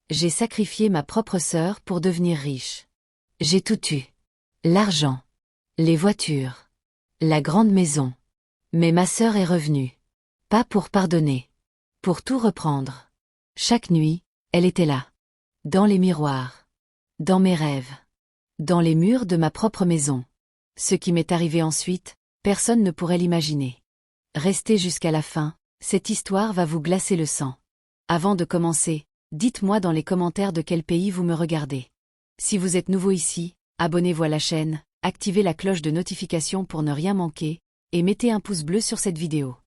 J'ai sacrifié ma propre sœur pour devenir riche. J'ai tout eu. L'argent. Les voitures. La grande maison. Mais ma sœur est revenue. Pas pour pardonner. Pour tout reprendre. Chaque nuit, elle était là. Dans les miroirs. Dans mes rêves. Dans les murs de ma propre maison. Ce qui m'est arrivé ensuite, personne ne pourrait l'imaginer. Restez jusqu'à la fin, cette histoire va vous glacer le sang. Avant de commencer, dites-moi dans les commentaires de quel pays vous me regardez. Si vous êtes nouveau ici, abonnez-vous à la chaîne, activez la cloche de notification pour ne rien manquer, et mettez un pouce bleu sur cette vidéo.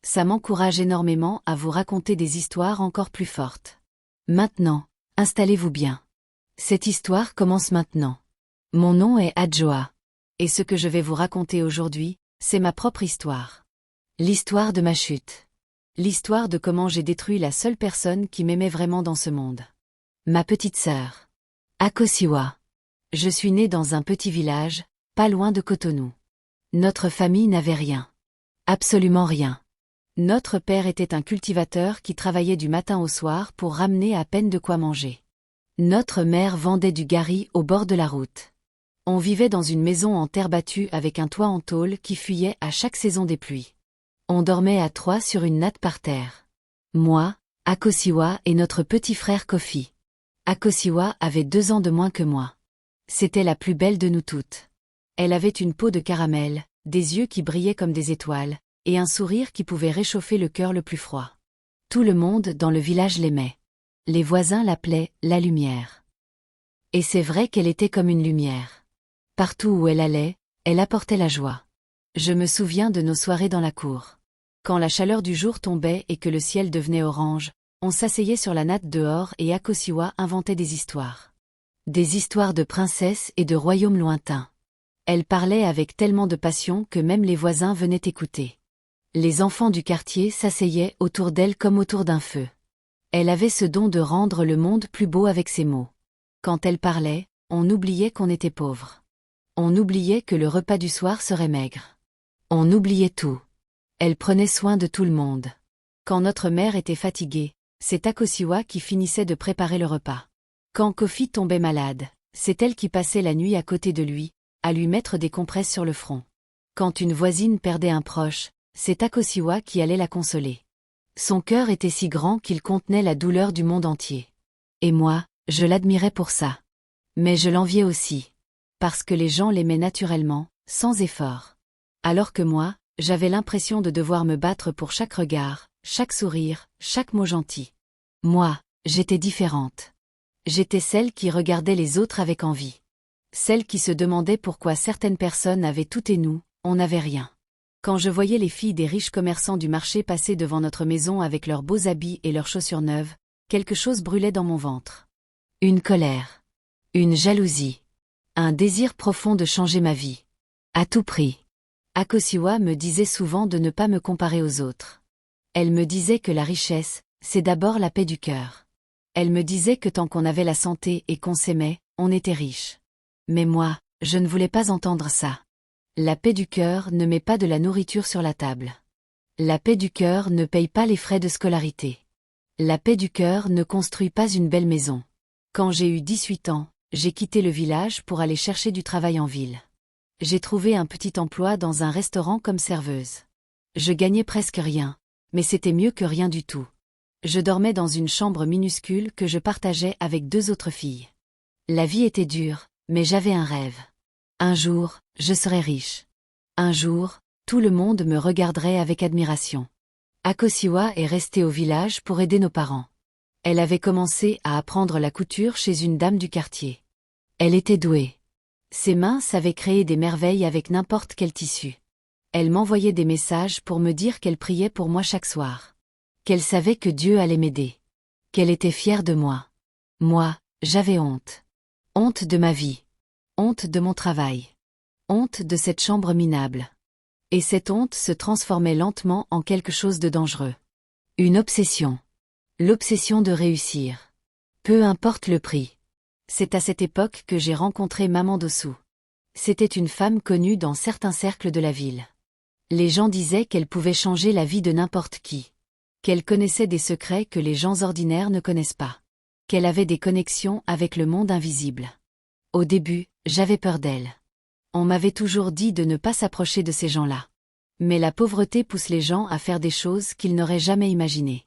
Ça m'encourage énormément à vous raconter des histoires encore plus fortes. Maintenant, installez-vous bien. Cette histoire commence maintenant. Mon nom est Adjoa. Et ce que je vais vous raconter aujourd'hui, c'est ma propre histoire. L'histoire de ma chute. L'histoire de comment j'ai détruit la seule personne qui m'aimait vraiment dans ce monde. Ma petite sœur. Akosiwa. Je suis née dans un petit village, pas loin de Cotonou. Notre famille n'avait rien. Absolument rien. Notre père était un cultivateur qui travaillait du matin au soir pour ramener à peine de quoi manger. Notre mère vendait du gari au bord de la route. On vivait dans une maison en terre battue avec un toit en tôle qui fuyait à chaque saison des pluies. On dormait à 3 sur une natte par terre. Moi, Akosiwa et notre petit frère Kofi. Akosiwa avait 2 ans de moins que moi. C'était la plus belle de nous toutes. Elle avait une peau de caramel, des yeux qui brillaient comme des étoiles, et un sourire qui pouvait réchauffer le cœur le plus froid. Tout le monde dans le village l'aimait. Les voisins l'appelaient « la lumière ». Et c'est vrai qu'elle était comme une lumière. Partout où elle allait, elle apportait la joie. Je me souviens de nos soirées dans la cour. Quand la chaleur du jour tombait et que le ciel devenait orange, on s'asseyait sur la natte dehors et Akosiwa inventait des histoires. Des histoires de princesses et de royaumes lointains. Elle parlait avec tellement de passion que même les voisins venaient écouter. Les enfants du quartier s'asseyaient autour d'elle comme autour d'un feu. Elle avait ce don de rendre le monde plus beau avec ses mots. Quand elle parlait, on oubliait qu'on était pauvre. On oubliait que le repas du soir serait maigre. On oubliait tout. Elle prenait soin de tout le monde. Quand notre mère était fatiguée, c'est Akosiwa qui finissait de préparer le repas. Quand Kofi tombait malade, c'est elle qui passait la nuit à côté de lui, à lui mettre des compresses sur le front. Quand une voisine perdait un proche, c'est Akosiwa qui allait la consoler. Son cœur était si grand qu'il contenait la douleur du monde entier. Et moi, je l'admirais pour ça. Mais je l'enviais aussi. Parce que les gens l'aimaient naturellement, sans effort. Alors que moi, j'avais l'impression de devoir me battre pour chaque regard, chaque sourire, chaque mot gentil. Moi, j'étais différente. J'étais celle qui regardait les autres avec envie. Celle qui se demandait pourquoi certaines personnes avaient tout et nous, on n'avait rien. Quand je voyais les filles des riches commerçants du marché passer devant notre maison avec leurs beaux habits et leurs chaussures neuves, quelque chose brûlait dans mon ventre. Une colère. Une jalousie. Un désir profond de changer ma vie. À tout prix. Akosiwa me disait souvent de ne pas me comparer aux autres. Elle me disait que la richesse, c'est d'abord la paix du cœur. Elle me disait que tant qu'on avait la santé et qu'on s'aimait, on était riche. Mais moi, je ne voulais pas entendre ça. La paix du cœur ne met pas de la nourriture sur la table. La paix du cœur ne paye pas les frais de scolarité. La paix du cœur ne construit pas une belle maison. Quand j'ai eu 18 ans, j'ai quitté le village pour aller chercher du travail en ville. J'ai trouvé un petit emploi dans un restaurant comme serveuse. Je gagnais presque rien, mais c'était mieux que rien du tout. Je dormais dans une chambre minuscule que je partageais avec 2 autres filles. La vie était dure, mais j'avais un rêve. Un jour, je serais riche. Un jour, tout le monde me regarderait avec admiration. Akosiwa est restée au village pour aider nos parents. Elle avait commencé à apprendre la couture chez une dame du quartier. Elle était douée. Ses mains savaient créer des merveilles avec n'importe quel tissu. Elle m'envoyait des messages pour me dire qu'elle priait pour moi chaque soir. Qu'elle savait que Dieu allait m'aider. Qu'elle était fière de moi. Moi, j'avais honte. Honte de ma vie. Honte de mon travail. Honte de cette chambre minable. Et cette honte se transformait lentement en quelque chose de dangereux. Une obsession. L'obsession de réussir. Peu importe le prix. C'est à cette époque que j'ai rencontré Maman Dossou. C'était une femme connue dans certains cercles de la ville. Les gens disaient qu'elle pouvait changer la vie de n'importe qui. Qu'elle connaissait des secrets que les gens ordinaires ne connaissent pas. qu'elle avait des connexions avec le monde invisible. Au début, j'avais peur d'elle. On m'avait toujours dit de ne pas s'approcher de ces gens-là. Mais la pauvreté pousse les gens à faire des choses qu'ils n'auraient jamais imaginées.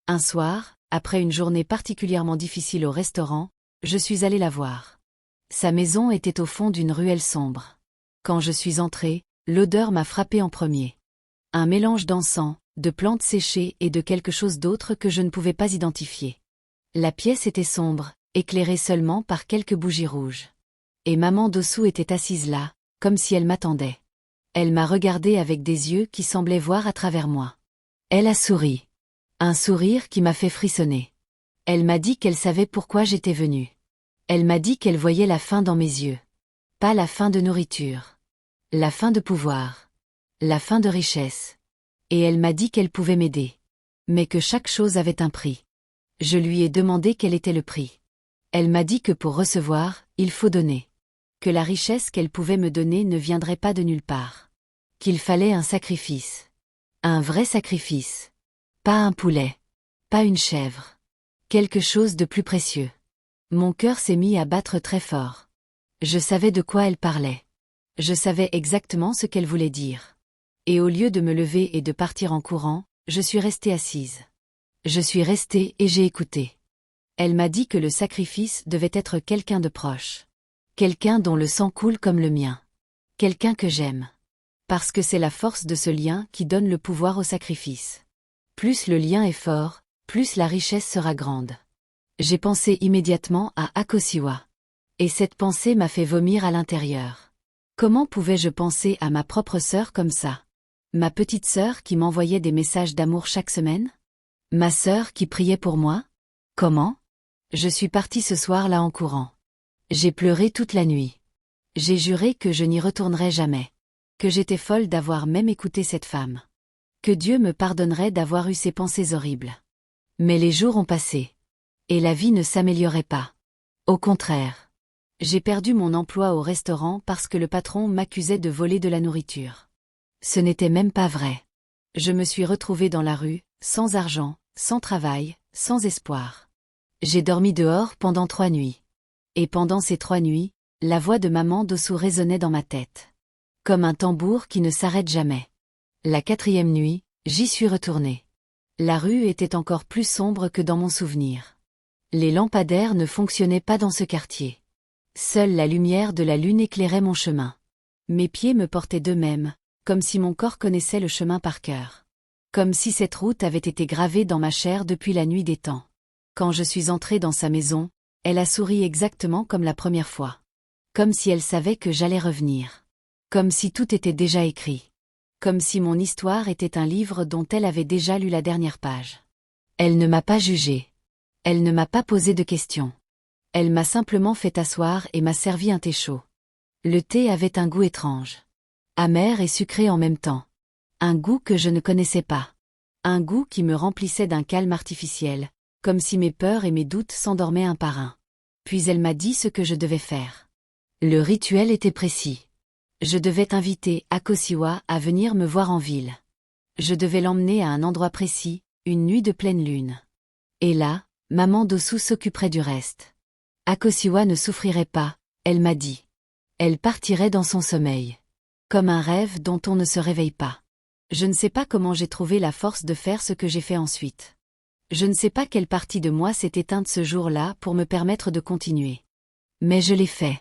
Un soir, après une journée particulièrement difficile au restaurant, je suis allée la voir. Sa maison était au fond d'une ruelle sombre. Quand je suis entrée, l'odeur m'a frappée en premier. Un mélange d'encens, de plantes séchées et de quelque chose d'autre que je ne pouvais pas identifier. La pièce était sombre, éclairée seulement par quelques bougies rouges. Et maman Dossou était assise là, comme si elle m'attendait. Elle m'a regardée avec des yeux qui semblaient voir à travers moi. Elle a souri. Un sourire qui m'a fait frissonner. Elle m'a dit qu'elle savait pourquoi j'étais venue. Elle m'a dit qu'elle voyait la faim dans mes yeux. Pas la faim de nourriture. La faim de pouvoir. La faim de richesse. Et elle m'a dit qu'elle pouvait m'aider. Mais que chaque chose avait un prix. Je lui ai demandé quel était le prix. Elle m'a dit que pour recevoir, il faut donner. Que la richesse qu'elle pouvait me donner ne viendrait pas de nulle part. Qu'il fallait un sacrifice. Un vrai sacrifice. Pas un poulet. Pas une chèvre. Quelque chose de plus précieux. Mon cœur s'est mis à battre très fort. Je savais de quoi elle parlait. Je savais exactement ce qu'elle voulait dire. Et au lieu de me lever et de partir en courant, je suis restée assise. Je suis restée et j'ai écouté. Elle m'a dit que le sacrifice devait être quelqu'un de proche. Quelqu'un dont le sang coule comme le mien. Quelqu'un que j'aime. Parce que c'est la force de ce lien qui donne le pouvoir au sacrifice. Plus le lien est fort, plus la richesse sera grande. J'ai pensé immédiatement à Akosiwa. Et cette pensée m'a fait vomir à l'intérieur. Comment pouvais-je penser à ma propre sœur comme ça? Ma petite sœur qui m'envoyait des messages d'amour chaque semaine? Ma sœur qui priait pour moi? Comment? Je suis partie ce soir-là en courant. J'ai pleuré toute la nuit. J'ai juré que je n'y retournerais jamais. Que j'étais folle d'avoir même écouté cette femme. Que Dieu me pardonnerait d'avoir eu ces pensées horribles. Mais les jours ont passé. Et la vie ne s'améliorait pas. Au contraire. J'ai perdu mon emploi au restaurant parce que le patron m'accusait de voler de la nourriture. Ce n'était même pas vrai. Je me suis retrouvée dans la rue, sans argent, sans travail, sans espoir. J'ai dormi dehors pendant 3 nuits. Et pendant ces 3 nuits, la voix de maman Dossou résonnait dans ma tête. Comme un tambour qui ne s'arrête jamais. La 4e nuit, j'y suis retournée. La rue était encore plus sombre que dans mon souvenir. Les lampadaires ne fonctionnaient pas dans ce quartier. Seule la lumière de la lune éclairait mon chemin. Mes pieds me portaient d'eux-mêmes, comme si mon corps connaissait le chemin par cœur. Comme si cette route avait été gravée dans ma chair depuis la nuit des temps. Quand je suis entrée dans sa maison, elle a souri exactement comme la première fois. Comme si elle savait que j'allais revenir. Comme si tout était déjà écrit. Comme si mon histoire était un livre dont elle avait déjà lu la dernière page. Elle ne m'a pas jugée. Elle ne m'a pas posé de questions. Elle m'a simplement fait asseoir et m'a servi un thé chaud. Le thé avait un goût étrange. Amer et sucré en même temps. Un goût que je ne connaissais pas. Un goût qui me remplissait d'un calme artificiel, comme si mes peurs et mes doutes s'endormaient un par un. Puis elle m'a dit ce que je devais faire. Le rituel était précis. Je devais inviter Akosiwa à venir me voir en ville. Je devais l'emmener à un endroit précis, une nuit de pleine lune. Et là, maman Dossou s'occuperait du reste. Akosiwa ne souffrirait pas, elle m'a dit. Elle partirait dans son sommeil. Comme un rêve dont on ne se réveille pas. Je ne sais pas comment j'ai trouvé la force de faire ce que j'ai fait ensuite. Je ne sais pas quelle partie de moi s'est éteinte ce jour-là pour me permettre de continuer. Mais je l'ai fait.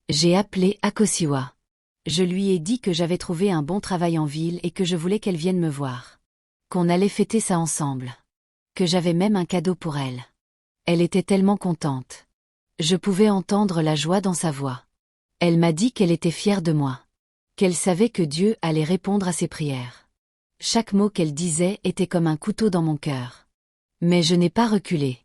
J'ai appelé Akosiwa. Je lui ai dit que j'avais trouvé un bon travail en ville et que je voulais qu'elle vienne me voir. Qu'on allait fêter ça ensemble. Que j'avais même un cadeau pour elle. Elle était tellement contente. Je pouvais entendre la joie dans sa voix. Elle m'a dit qu'elle était fière de moi. Qu'elle savait que Dieu allait répondre à ses prières. Chaque mot qu'elle disait était comme un couteau dans mon cœur. Mais je n'ai pas reculé.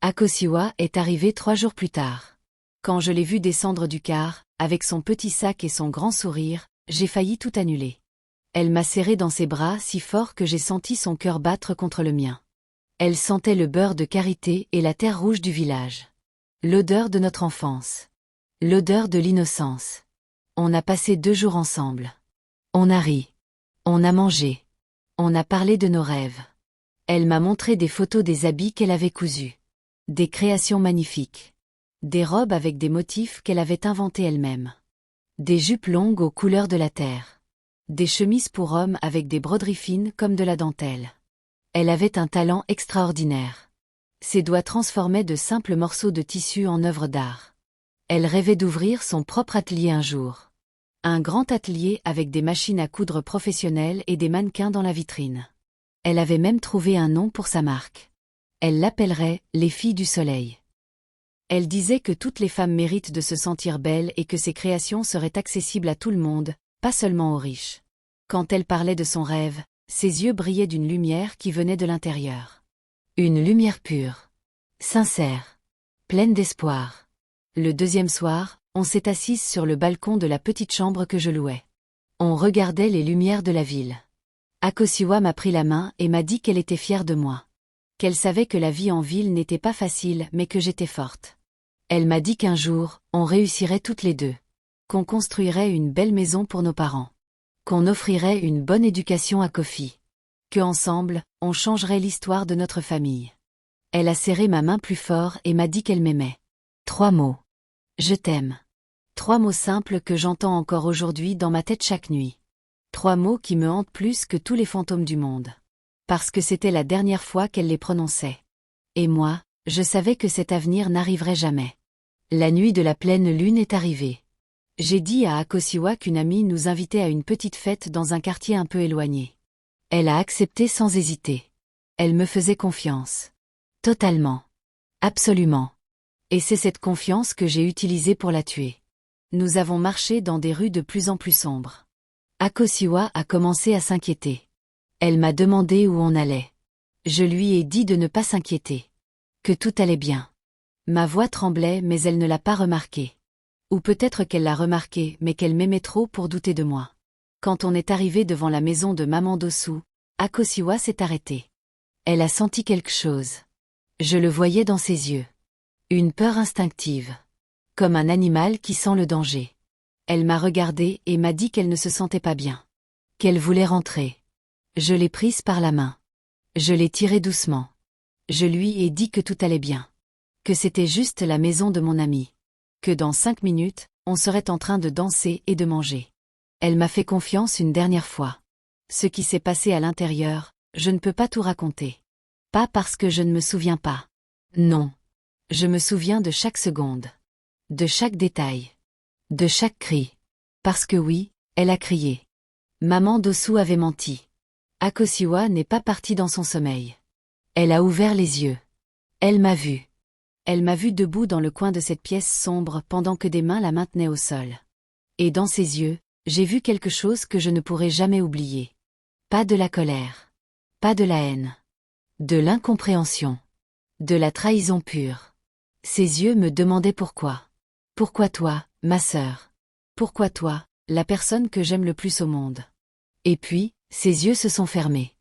Akosiwa est arrivée 3 jours plus tard. Quand je l'ai vue descendre du car, avec son petit sac et son grand sourire, j'ai failli tout annuler. Elle m'a serré dans ses bras si fort que j'ai senti son cœur battre contre le mien. Elle sentait le beurre de karité et la terre rouge du village. L'odeur de notre enfance. L'odeur de l'innocence. On a passé 2 jours ensemble. On a ri. On a mangé. On a parlé de nos rêves. Elle m'a montré des photos des habits qu'elle avait cousus. Des créations magnifiques. Des robes avec des motifs qu'elle avait inventés elle-même. Des jupes longues aux couleurs de la terre. Des chemises pour hommes avec des broderies fines comme de la dentelle. Elle avait un talent extraordinaire. Ses doigts transformaient de simples morceaux de tissu en œuvres d'art. Elle rêvait d'ouvrir son propre atelier un jour. Un grand atelier avec des machines à coudre professionnelles et des mannequins dans la vitrine. Elle avait même trouvé un nom pour sa marque. Elle l'appellerait « Les filles du soleil ». Elle disait que toutes les femmes méritent de se sentir belles et que ses créations seraient accessibles à tout le monde, pas seulement aux riches. Quand elle parlait de son rêve, ses yeux brillaient d'une lumière qui venait de l'intérieur. Une lumière pure, sincère, pleine d'espoir. Le deuxième soir, on s'est assise sur le balcon de la petite chambre que je louais. On regardait les lumières de la ville. Akosiwa m'a pris la main et m'a dit qu'elle était fière de moi. Qu'elle savait que la vie en ville n'était pas facile mais que j'étais forte. Elle m'a dit qu'un jour, on réussirait toutes les deux. Qu'on construirait une belle maison pour nos parents. Qu'on offrirait une bonne éducation à Kofi. Que ensemble, on changerait l'histoire de notre famille. Elle a serré ma main plus fort et m'a dit qu'elle m'aimait. 3 mots. Je t'aime. 3 mots simples que j'entends encore aujourd'hui dans ma tête chaque nuit. 3 mots qui me hantent plus que tous les fantômes du monde. Parce que c'était la dernière fois qu'elle les prononçait. Et moi, je savais que cet avenir n'arriverait jamais. La nuit de la pleine lune est arrivée. J'ai dit à Akosiwa qu'une amie nous invitait à une petite fête dans un quartier un peu éloigné. Elle a accepté sans hésiter. Elle me faisait confiance. Totalement. Absolument. Et c'est cette confiance que j'ai utilisée pour la tuer. Nous avons marché dans des rues de plus en plus sombres. Akosiwa a commencé à s'inquiéter. Elle m'a demandé où on allait. Je lui ai dit de ne pas s'inquiéter. Que tout allait bien. Ma voix tremblait mais elle ne l'a pas remarqué. Ou peut-être qu'elle l'a remarqué mais qu'elle m'aimait trop pour douter de moi. Quand on est arrivé devant la maison de Maman Dosu, Akosiwa s'est arrêtée. Elle a senti quelque chose. Je le voyais dans ses yeux. Une peur instinctive. Comme un animal qui sent le danger. Elle m'a regardée et m'a dit qu'elle ne se sentait pas bien. Qu'elle voulait rentrer. Je l'ai prise par la main. Je l'ai tirée doucement. Je lui ai dit que tout allait bien. Que c'était juste la maison de mon ami. Que dans 5 minutes, on serait en train de danser et de manger. Elle m'a fait confiance une dernière fois. Ce qui s'est passé à l'intérieur, je ne peux pas tout raconter. Pas parce que je ne me souviens pas. Non. Je me souviens de chaque seconde. De chaque détail. De chaque cri. Parce que oui, elle a crié. Maman Dosu avait menti. Akosiwa n'est pas partie dans son sommeil. Elle a ouvert les yeux. Elle m'a vue. Elle m'a vue debout dans le coin de cette pièce sombre pendant que des mains la maintenaient au sol. Et dans ses yeux, j'ai vu quelque chose que je ne pourrai jamais oublier. Pas de la colère. Pas de la haine. De l'incompréhension. De la trahison pure. Ses yeux me demandaient pourquoi. Pourquoi toi, ma sœur? Pourquoi toi, la personne que j'aime le plus au monde? Et puis, ses yeux se sont fermés.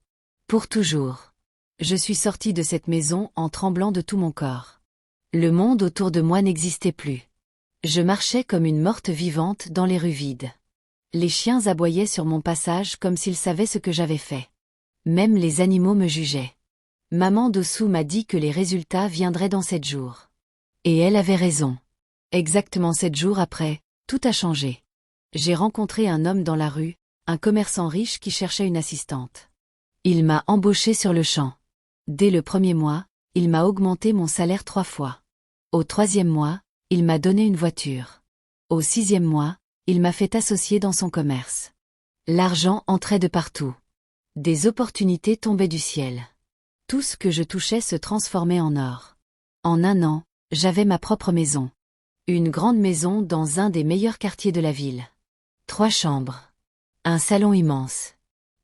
Pour toujours. Je suis sortie de cette maison en tremblant de tout mon corps. Le monde autour de moi n'existait plus. Je marchais comme une morte vivante dans les rues vides. Les chiens aboyaient sur mon passage comme s'ils savaient ce que j'avais fait. Même les animaux me jugeaient. Maman Dosu m'a dit que les résultats viendraient dans 7 jours. Et elle avait raison. Exactement 7 jours après, tout a changé. J'ai rencontré un homme dans la rue, un commerçant riche qui cherchait une assistante. Il m'a embauché sur le champ. Dès le 1er mois, il m'a augmenté mon salaire 3 fois. Au 3e mois, il m'a donné une voiture. Au 6e mois, il m'a fait associer dans son commerce. L'argent entrait de partout. Des opportunités tombaient du ciel. Tout ce que je touchais se transformait en or. En 1 an, j'avais ma propre maison. Une grande maison dans un des meilleurs quartiers de la ville. 3 chambres. Un salon immense.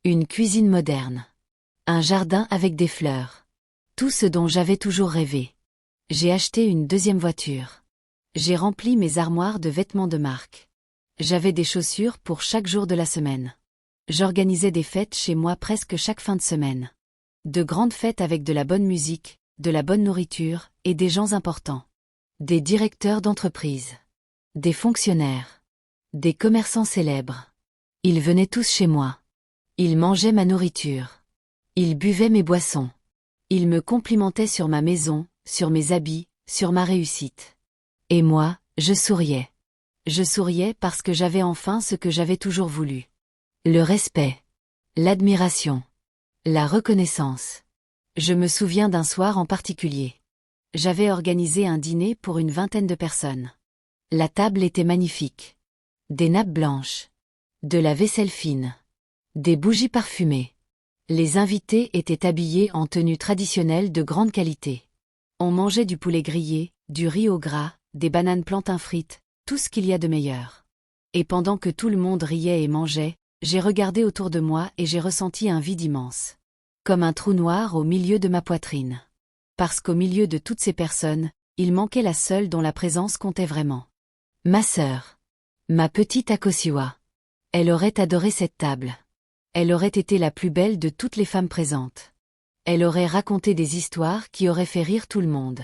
Une cuisine moderne. Un jardin avec des fleurs. Tout ce dont j'avais toujours rêvé. J'ai acheté une 2e voiture. J'ai rempli mes armoires de vêtements de marque. J'avais des chaussures pour chaque jour de la semaine. J'organisais des fêtes chez moi presque chaque fin de semaine. De grandes fêtes avec de la bonne musique, de la bonne nourriture et des gens importants. Des directeurs d'entreprise. Des fonctionnaires. Des commerçants célèbres. Ils venaient tous chez moi. Ils mangeaient ma nourriture. Ils buvaient mes boissons. Ils me complimentaient sur ma maison, sur mes habits, sur ma réussite. Et moi, je souriais. Je souriais parce que j'avais enfin ce que j'avais toujours voulu. Le respect. L'admiration. La reconnaissance. Je me souviens d'un soir en particulier. J'avais organisé un dîner pour une vingtaine de personnes. La table était magnifique. Des nappes blanches. De la vaisselle fine. Des bougies parfumées. Les invités étaient habillés en tenues traditionnelles de grande qualité. On mangeait du poulet grillé, du riz au gras, des bananes plantains frites, tout ce qu'il y a de meilleur. Et pendant que tout le monde riait et mangeait, j'ai regardé autour de moi et j'ai ressenti un vide immense. Comme un trou noir au milieu de ma poitrine. Parce qu'au milieu de toutes ces personnes, il manquait la seule dont la présence comptait vraiment. Ma sœur. Ma petite Akosiwa. Elle aurait adoré cette table. Elle aurait été la plus belle de toutes les femmes présentes. Elle aurait raconté des histoires qui auraient fait rire tout le monde.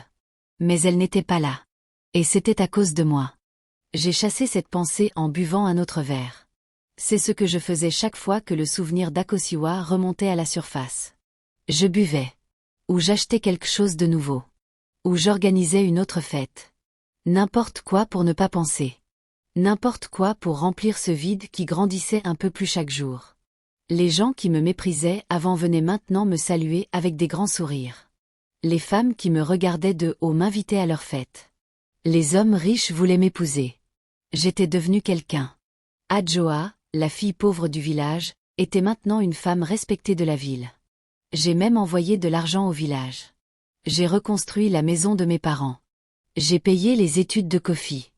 Mais elle n'était pas là. Et c'était à cause de moi. J'ai chassé cette pensée en buvant un autre verre. C'est ce que je faisais chaque fois que le souvenir d'Akosiwa remontait à la surface. Je buvais. Ou j'achetais quelque chose de nouveau. Ou j'organisais une autre fête. N'importe quoi pour ne pas penser. N'importe quoi pour remplir ce vide qui grandissait un peu plus chaque jour. Les gens qui me méprisaient avant venaient maintenant me saluer avec des grands sourires. Les femmes qui me regardaient de haut m'invitaient à leur fête. Les hommes riches voulaient m'épouser. J'étais devenue quelqu'un. Adjoa, la fille pauvre du village, était maintenant une femme respectée de la ville. J'ai même envoyé de l'argent au village. J'ai reconstruit la maison de mes parents. J'ai payé les études de Kofi.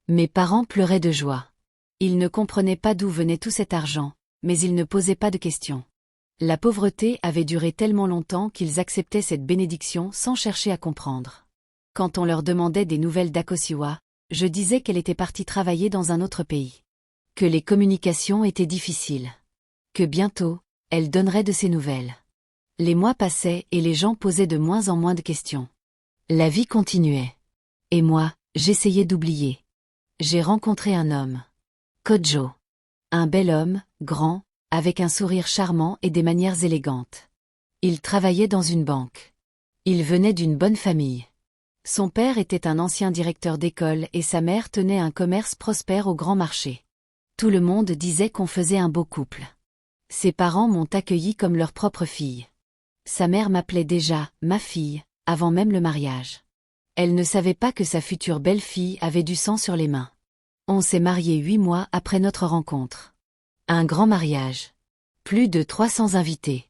Mes parents pleuraient de joie. Ils ne comprenaient pas d'où venait tout cet argent, mais ils ne posaient pas de questions. La pauvreté avait duré tellement longtemps qu'ils acceptaient cette bénédiction sans chercher à comprendre. Quand on leur demandait des nouvelles d'Akosiwa, je disais qu'elle était partie travailler dans un autre pays. Que les communications étaient difficiles. Que bientôt, elle donnerait de ses nouvelles. Les mois passaient et les gens posaient de moins en moins de questions. La vie continuait. Et moi, j'essayais d'oublier. J'ai rencontré un homme. Kojo. Un bel homme, grand, avec un sourire charmant et des manières élégantes. Il travaillait dans une banque. Il venait d'une bonne famille. Son père était un ancien directeur d'école et sa mère tenait un commerce prospère au grand marché. Tout le monde disait qu'on faisait un beau couple. Ses parents m'ont accueilli comme leur propre fille. Sa mère m'appelait déjà « ma fille » avant même le mariage. Elle ne savait pas que sa future belle-fille avait du sang sur les mains. On s'est mariés 8 mois après notre rencontre. Un grand mariage. Plus de 300 invités.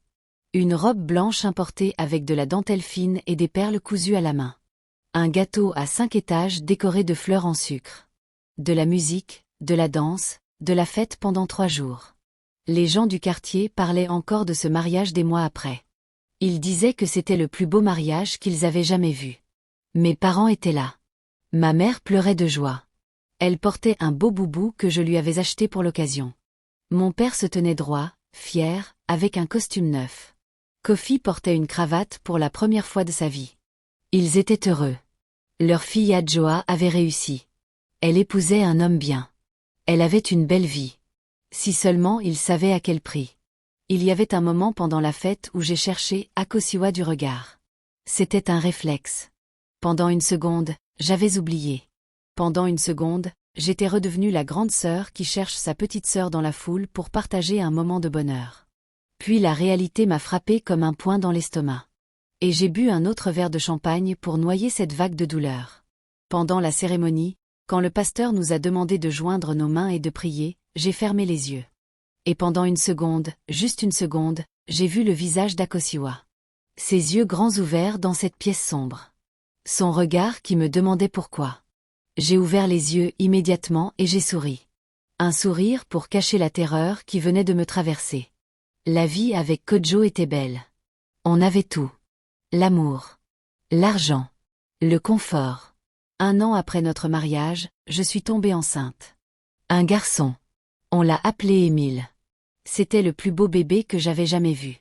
Une robe blanche importée avec de la dentelle fine et des perles cousues à la main. Un gâteau à 5 étages décoré de fleurs en sucre. De la musique, de la danse, de la fête pendant 3 jours. Les gens du quartier parlaient encore de ce mariage des mois après. Ils disaient que c'était le plus beau mariage qu'ils avaient jamais vu. Mes parents étaient là. Ma mère pleurait de joie. Elle portait un beau boubou que je lui avais acheté pour l'occasion. Mon père se tenait droit, fier, avec un costume neuf. Kofi portait une cravate pour la première fois de sa vie. Ils étaient heureux. Leur fille Adjoa avait réussi. Elle épousait un homme bien. Elle avait une belle vie. Si seulement il savait à quel prix. Il y avait un moment pendant la fête où j'ai cherché Akosiwa du regard. C'était un réflexe. Pendant une seconde, j'avais oublié. Pendant une seconde, j'étais redevenue la grande sœur qui cherche sa petite sœur dans la foule pour partager un moment de bonheur. Puis la réalité m'a frappée comme un poing dans l'estomac. Et j'ai bu un autre verre de champagne pour noyer cette vague de douleur. Pendant la cérémonie, quand le pasteur nous a demandé de joindre nos mains et de prier, j'ai fermé les yeux. Et pendant une seconde, juste une seconde, j'ai vu le visage d'Akosiwa. Ses yeux grands ouverts dans cette pièce sombre. Son regard qui me demandait pourquoi. J'ai ouvert les yeux immédiatement et j'ai souri. Un sourire pour cacher la terreur qui venait de me traverser. La vie avec Kojo était belle. On avait tout. L'amour. L'argent. Le confort. 1 an après notre mariage, je suis tombée enceinte. Un garçon. On l'a appelé Émile. C'était le plus beau bébé que j'avais jamais vu.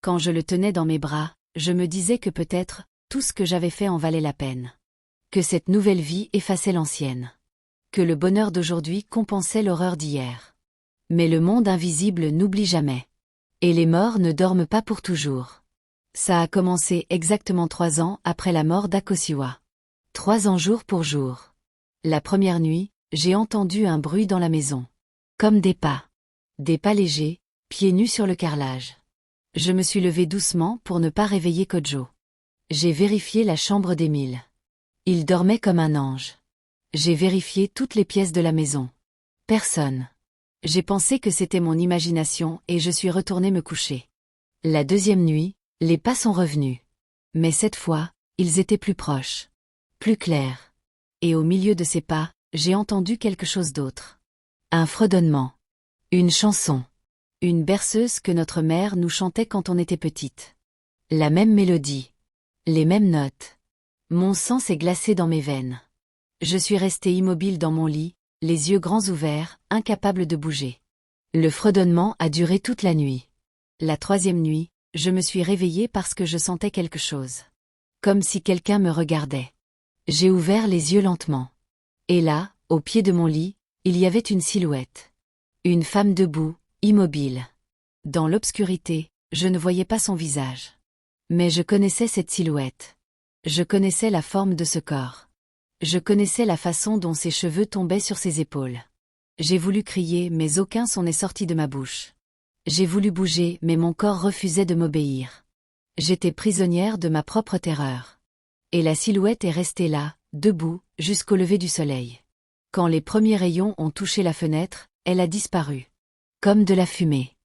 Quand je le tenais dans mes bras, je me disais que peut-être, tout ce que j'avais fait en valait la peine. Que cette nouvelle vie effaçait l'ancienne. Que le bonheur d'aujourd'hui compensait l'horreur d'hier. Mais le monde invisible n'oublie jamais. Et les morts ne dorment pas pour toujours. Ça a commencé exactement 3 ans après la mort d'Akosiwa. 3 ans jour pour jour. La première nuit, j'ai entendu un bruit dans la maison. Comme des pas. Des pas légers, pieds nus sur le carrelage. Je me suis levée doucement pour ne pas réveiller Kojo. J'ai vérifié la chambre d'Émile. Il dormait comme un ange. J'ai vérifié toutes les pièces de la maison. Personne. J'ai pensé que c'était mon imagination et je suis retournée me coucher. La deuxième nuit, les pas sont revenus. Mais cette fois, ils étaient plus proches. Plus clairs. Et au milieu de ces pas, j'ai entendu quelque chose d'autre. Un fredonnement. Une chanson. Une berceuse que notre mère nous chantait quand on était petite. La même mélodie. Les mêmes notes. Mon sang s'est glacé dans mes veines. Je suis restée immobile dans mon lit, les yeux grands ouverts, incapable de bouger. Le fredonnement a duré toute la nuit. La troisième nuit, je me suis réveillée parce que je sentais quelque chose. Comme si quelqu'un me regardait. J'ai ouvert les yeux lentement. Et là, au pied de mon lit, il y avait une silhouette. Une femme debout, immobile. Dans l'obscurité, je ne voyais pas son visage. Mais je connaissais cette silhouette. Je connaissais la forme de ce corps. Je connaissais la façon dont ses cheveux tombaient sur ses épaules. J'ai voulu crier, mais aucun son n'est sorti de ma bouche. J'ai voulu bouger, mais mon corps refusait de m'obéir. J'étais prisonnière de ma propre terreur. Et la silhouette est restée là, debout, jusqu'au lever du soleil. Quand les premiers rayons ont touché la fenêtre, elle a disparu. Comme de la fumée.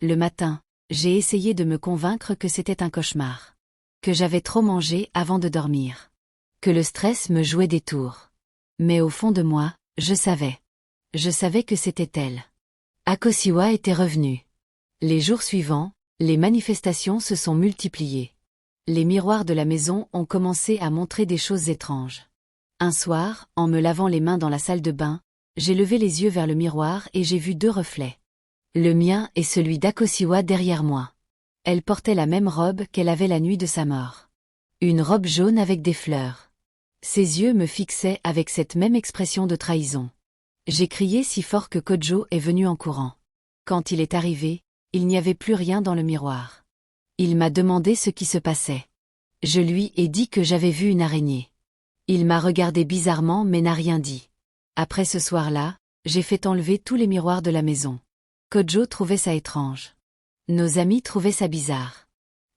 Le matin, j'ai essayé de me convaincre que c'était un cauchemar. Que j'avais trop mangé avant de dormir. Que le stress me jouait des tours. Mais au fond de moi, je savais. Je savais que c'était elle. Akosiwa était revenue. Les jours suivants, les manifestations se sont multipliées. Les miroirs de la maison ont commencé à montrer des choses étranges. Un soir, en me lavant les mains dans la salle de bain, j'ai levé les yeux vers le miroir et j'ai vu 2 reflets. Le mien et celui d'Akosiwa derrière moi. Elle portait la même robe qu'elle avait la nuit de sa mort. Une robe jaune avec des fleurs. Ses yeux me fixaient avec cette même expression de trahison. J'ai crié si fort que Kojo est venu en courant. Quand il est arrivé, il n'y avait plus rien dans le miroir. Il m'a demandé ce qui se passait. Je lui ai dit que j'avais vu une araignée. Il m'a regardé bizarrement mais n'a rien dit. Après ce soir-là, j'ai fait enlever tous les miroirs de la maison. Kojo trouvait ça étrange. Nos amis trouvaient ça bizarre.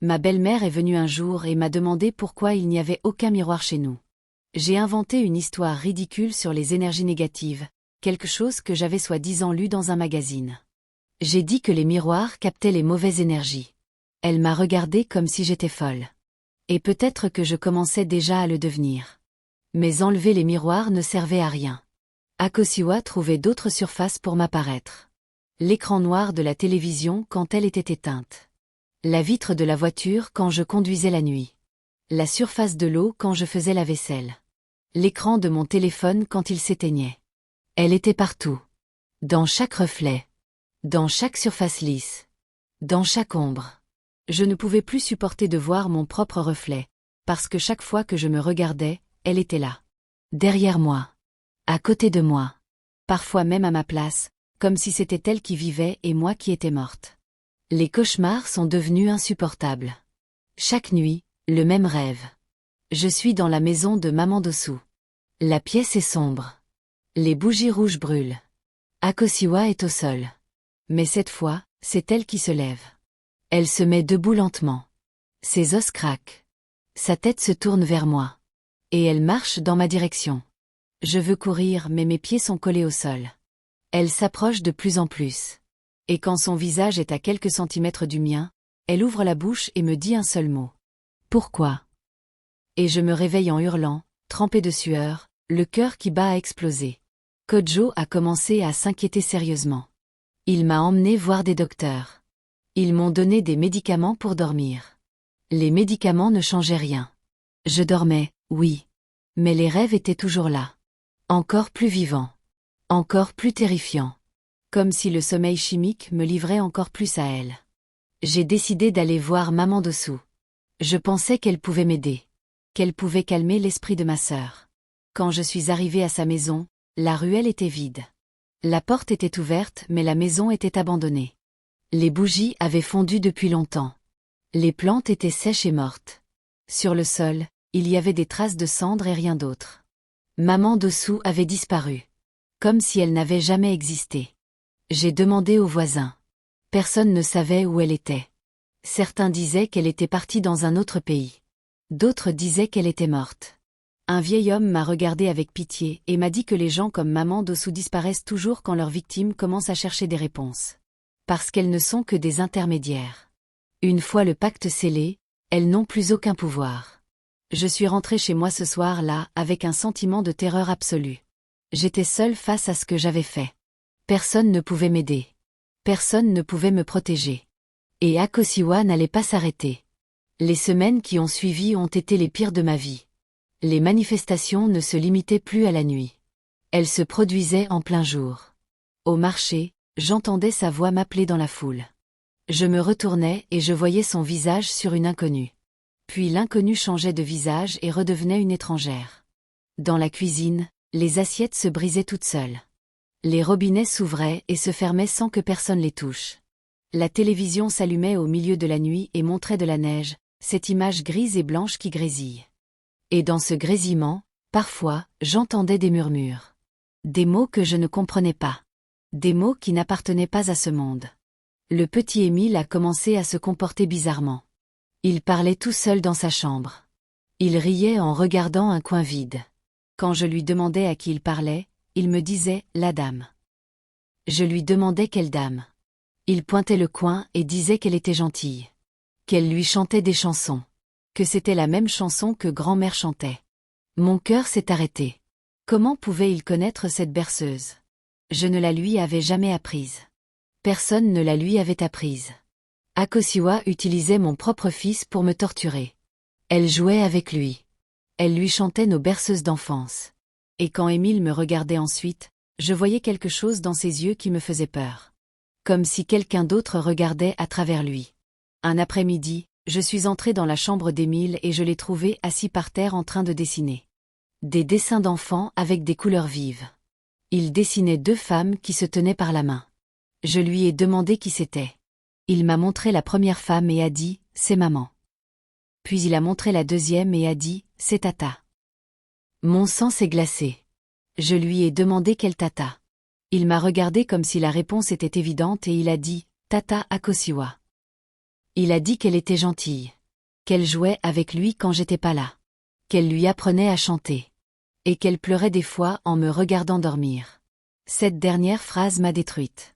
Ma belle-mère est venue un jour et m'a demandé pourquoi il n'y avait aucun miroir chez nous. J'ai inventé une histoire ridicule sur les énergies négatives, quelque chose que j'avais soi-disant lu dans un magazine. J'ai dit que les miroirs captaient les mauvaises énergies. Elle m'a regardée comme si j'étais folle. Et peut-être que je commençais déjà à le devenir. Mais enlever les miroirs ne servait à rien. Akosiwa trouvait d'autres surfaces pour m'apparaître. L'écran noir de la télévision quand elle était éteinte. La vitre de la voiture quand je conduisais la nuit. La surface de l'eau quand je faisais la vaisselle. L'écran de mon téléphone quand il s'éteignait. Elle était partout. Dans chaque reflet. Dans chaque surface lisse. Dans chaque ombre. Je ne pouvais plus supporter de voir mon propre reflet, parce que chaque fois que je me regardais, elle était là. Derrière moi. À côté de moi. Parfois même à ma place, comme si c'était elle qui vivait et moi qui étais morte. Les cauchemars sont devenus insupportables. Chaque nuit, le même rêve. Je suis dans la maison de Maman Dosu. La pièce est sombre. Les bougies rouges brûlent. Akosiwa est au sol. Mais cette fois, c'est elle qui se lève. Elle se met debout lentement. Ses os craquent. Sa tête se tourne vers moi. Et elle marche dans ma direction. Je veux courir mais mes pieds sont collés au sol. Elle s'approche de plus en plus. Et quand son visage est à quelques centimètres du mien, elle ouvre la bouche et me dit un seul mot. Pourquoi ? Et je me réveille en hurlant, trempée de sueur, le cœur qui bat à exploser. Kojo a commencé à s'inquiéter sérieusement. Il m'a emmené voir des docteurs. Ils m'ont donné des médicaments pour dormir. Les médicaments ne changeaient rien. Je dormais, oui. Mais les rêves étaient toujours là. Encore plus vivants. Encore plus terrifiants. Comme si le sommeil chimique me livrait encore plus à elle. J'ai décidé d'aller voir Maman Dosu. Je pensais qu'elle pouvait m'aider. Qu'elle pouvait calmer l'esprit de ma sœur. Quand je suis arrivée à sa maison, la ruelle était vide. La porte était ouverte mais la maison était abandonnée. Les bougies avaient fondu depuis longtemps. Les plantes étaient sèches et mortes. Sur le sol, il y avait des traces de cendres et rien d'autre. Maman Dossou avait disparu. Comme si elle n'avait jamais existé. J'ai demandé aux voisins. Personne ne savait où elle était. Certains disaient qu'elle était partie dans un autre pays. D'autres disaient qu'elle était morte. Un vieil homme m'a regardé avec pitié et m'a dit que les gens comme maman Dossou disparaissent toujours quand leurs victimes commencent à chercher des réponses. Parce qu'elles ne sont que des intermédiaires. Une fois le pacte scellé, elles n'ont plus aucun pouvoir. Je suis rentrée chez moi ce soir-là avec un sentiment de terreur absolue. J'étais seule face à ce que j'avais fait. Personne ne pouvait m'aider. Personne ne pouvait me protéger. Et Akosiwa n'allait pas s'arrêter. Les semaines qui ont suivi ont été les pires de ma vie. Les manifestations ne se limitaient plus à la nuit. Elles se produisaient en plein jour. Au marché, j'entendais sa voix m'appeler dans la foule. Je me retournais et je voyais son visage sur une inconnue. Puis l'inconnue changeait de visage et redevenait une étrangère. Dans la cuisine, les assiettes se brisaient toutes seules. Les robinets s'ouvraient et se fermaient sans que personne les touche. La télévision s'allumait au milieu de la nuit et montrait de la neige, cette image grise et blanche qui grésille. Et dans ce grésillement, parfois, j'entendais des murmures. Des mots que je ne comprenais pas. Des mots qui n'appartenaient pas à ce monde. Le petit Émile a commencé à se comporter bizarrement. Il parlait tout seul dans sa chambre. Il riait en regardant un coin vide. Quand je lui demandais à qui il parlait, il me disait « la dame ». Je lui demandais quelle dame. Il pointait le coin et disait qu'elle était gentille. Qu'elle lui chantait des chansons. Que c'était la même chanson que grand-mère chantait. Mon cœur s'est arrêté. Comment pouvait-il connaître cette berceuse? Je ne la lui avais jamais apprise. Personne ne la lui avait apprise. Akosiwa utilisait mon propre fils pour me torturer. Elle jouait avec lui. Elle lui chantait nos berceuses d'enfance. Et quand Émile me regardait ensuite, je voyais quelque chose dans ses yeux qui me faisait peur. Comme si quelqu'un d'autre regardait à travers lui. Un après-midi, je suis entrée dans la chambre d'Émile et je l'ai trouvé assis par terre en train de dessiner. Des dessins d'enfants avec des couleurs vives. Il dessinait deux femmes qui se tenaient par la main. Je lui ai demandé qui c'était. Il m'a montré la première femme et a dit « c'est maman ». Puis il a montré la deuxième et a dit « c'est Tata ». Mon sang s'est glacé. Je lui ai demandé quelle Tata. Il m'a regardé comme si la réponse était évidente et il a dit « Tata Akosiwa ». Il a dit qu'elle était gentille. Qu'elle jouait avec lui quand j'étais pas là. Qu'elle lui apprenait à chanter. Et qu'elle pleurait des fois en me regardant dormir. Cette dernière phrase m'a détruite.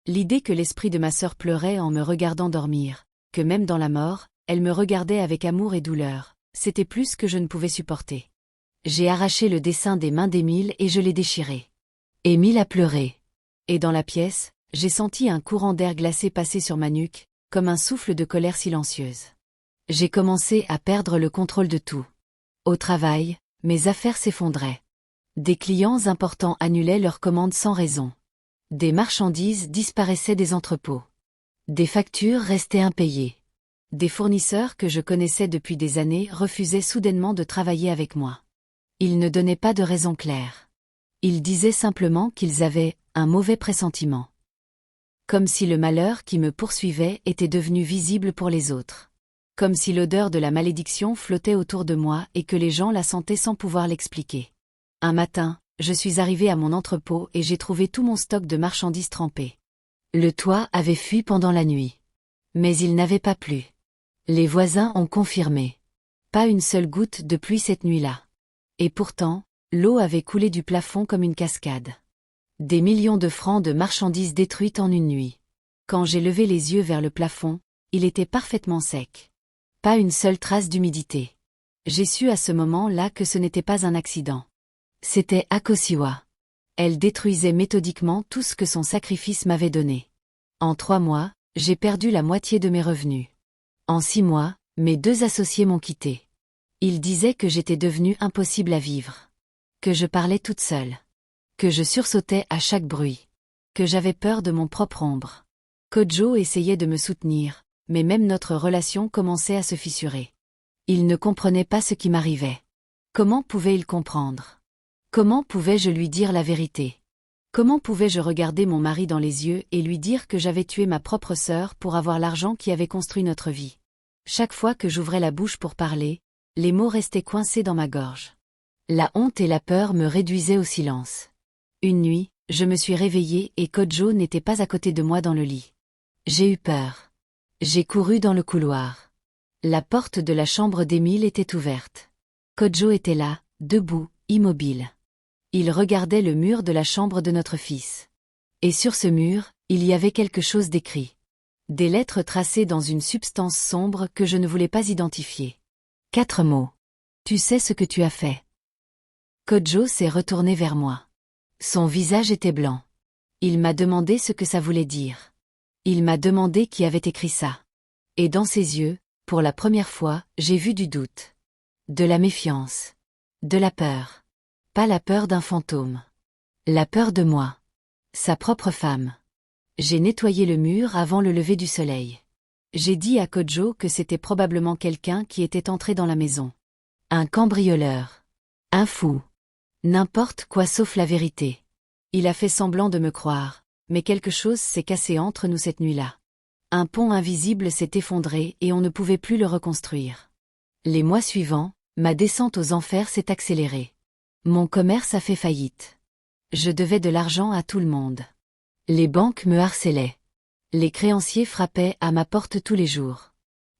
L'idée que l'esprit de ma sœur pleurait en me regardant dormir, que même dans la mort, elle me regardait avec amour et douleur, c'était plus que je ne pouvais supporter. J'ai arraché le dessin des mains d'Émile et je l'ai déchiré. Émile a pleuré. Et dans la pièce, j'ai senti un courant d'air glacé passer sur ma nuque, comme un souffle de colère silencieuse. J'ai commencé à perdre le contrôle de tout. Au travail, mes affaires s'effondraient. Des clients importants annulaient leurs commandes sans raison. Des marchandises disparaissaient des entrepôts. Des factures restaient impayées. Des fournisseurs que je connaissais depuis des années refusaient soudainement de travailler avec moi. Ils ne donnaient pas de raison claire. Ils disaient simplement qu'ils avaient un mauvais pressentiment. Comme si le malheur qui me poursuivait était devenu visible pour les autres. Comme si l'odeur de la malédiction flottait autour de moi et que les gens la sentaient sans pouvoir l'expliquer. Un matin, je suis arrivée à mon entrepôt et j'ai trouvé tout mon stock de marchandises trempées. Le toit avait fui pendant la nuit. Mais il n'avait pas plu. Les voisins ont confirmé. Pas une seule goutte de pluie cette nuit-là. Et pourtant, l'eau avait coulé du plafond comme une cascade. Des millions de francs de marchandises détruites en une nuit. Quand j'ai levé les yeux vers le plafond, il était parfaitement sec. Pas une seule trace d'humidité. J'ai su à ce moment-là que ce n'était pas un accident. C'était Akosiwa. Elle détruisait méthodiquement tout ce que son sacrifice m'avait donné. En 3 mois, j'ai perdu la moitié de mes revenus. En 6 mois, mes 2 associés m'ont quitté. Ils disaient que j'étais devenue impossible à vivre. Que je parlais toute seule. Que je sursautais à chaque bruit. Que j'avais peur de mon propre ombre. Kojo essayait de me soutenir, mais même notre relation commençait à se fissurer. Il ne comprenait pas ce qui m'arrivait. Comment pouvait-il comprendre? Comment pouvais-je lui dire la vérité? Comment pouvais-je regarder mon mari dans les yeux et lui dire que j'avais tué ma propre sœur pour avoir l'argent qui avait construit notre vie? Chaque fois que j'ouvrais la bouche pour parler, les mots restaient coincés dans ma gorge. La honte et la peur me réduisaient au silence. Une nuit, je me suis réveillée et Kodjo n'était pas à côté de moi dans le lit. J'ai eu peur. J'ai couru dans le couloir. La porte de la chambre d'Émile était ouverte. Kodjo était là, debout, immobile. Il regardait le mur de la chambre de notre fils. Et sur ce mur, il y avait quelque chose d'écrit. Des lettres tracées dans une substance sombre que je ne voulais pas identifier. 4 mots. Tu sais ce que tu as fait. Kodjo s'est retourné vers moi. Son visage était blanc. Il m'a demandé ce que ça voulait dire. Il m'a demandé qui avait écrit ça. Et dans ses yeux, pour la première fois, j'ai vu du doute. De la méfiance. De la peur. Pas la peur d'un fantôme. La peur de moi. Sa propre femme. J'ai nettoyé le mur avant le lever du soleil. J'ai dit à Kodjo que c'était probablement quelqu'un qui était entré dans la maison. Un cambrioleur. Un fou. N'importe quoi sauf la vérité. Il a fait semblant de me croire, mais quelque chose s'est cassé entre nous cette nuit-là. Un pont invisible s'est effondré et on ne pouvait plus le reconstruire. Les mois suivants, ma descente aux enfers s'est accélérée. Mon commerce a fait faillite. Je devais de l'argent à tout le monde. Les banques me harcelaient. Les créanciers frappaient à ma porte tous les jours.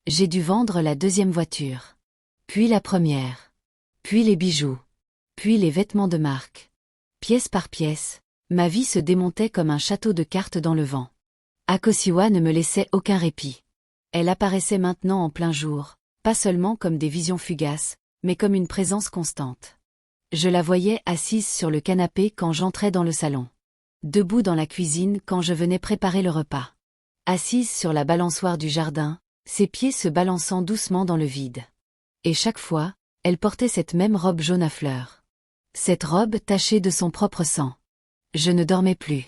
J'ai dû vendre la 2e voiture. Puis la première. Puis les bijoux. Puis les vêtements de marque. Pièce par pièce, ma vie se démontait comme un château de cartes dans le vent. Akosiwa ne me laissait aucun répit. Elle apparaissait maintenant en plein jour, pas seulement comme des visions fugaces, mais comme une présence constante. Je la voyais assise sur le canapé quand j'entrais dans le salon. Debout dans la cuisine quand je venais préparer le repas. Assise sur la balançoire du jardin, ses pieds se balançant doucement dans le vide. Et chaque fois, elle portait cette même robe jaune à fleurs. Cette robe tachée de son propre sang. Je ne dormais plus.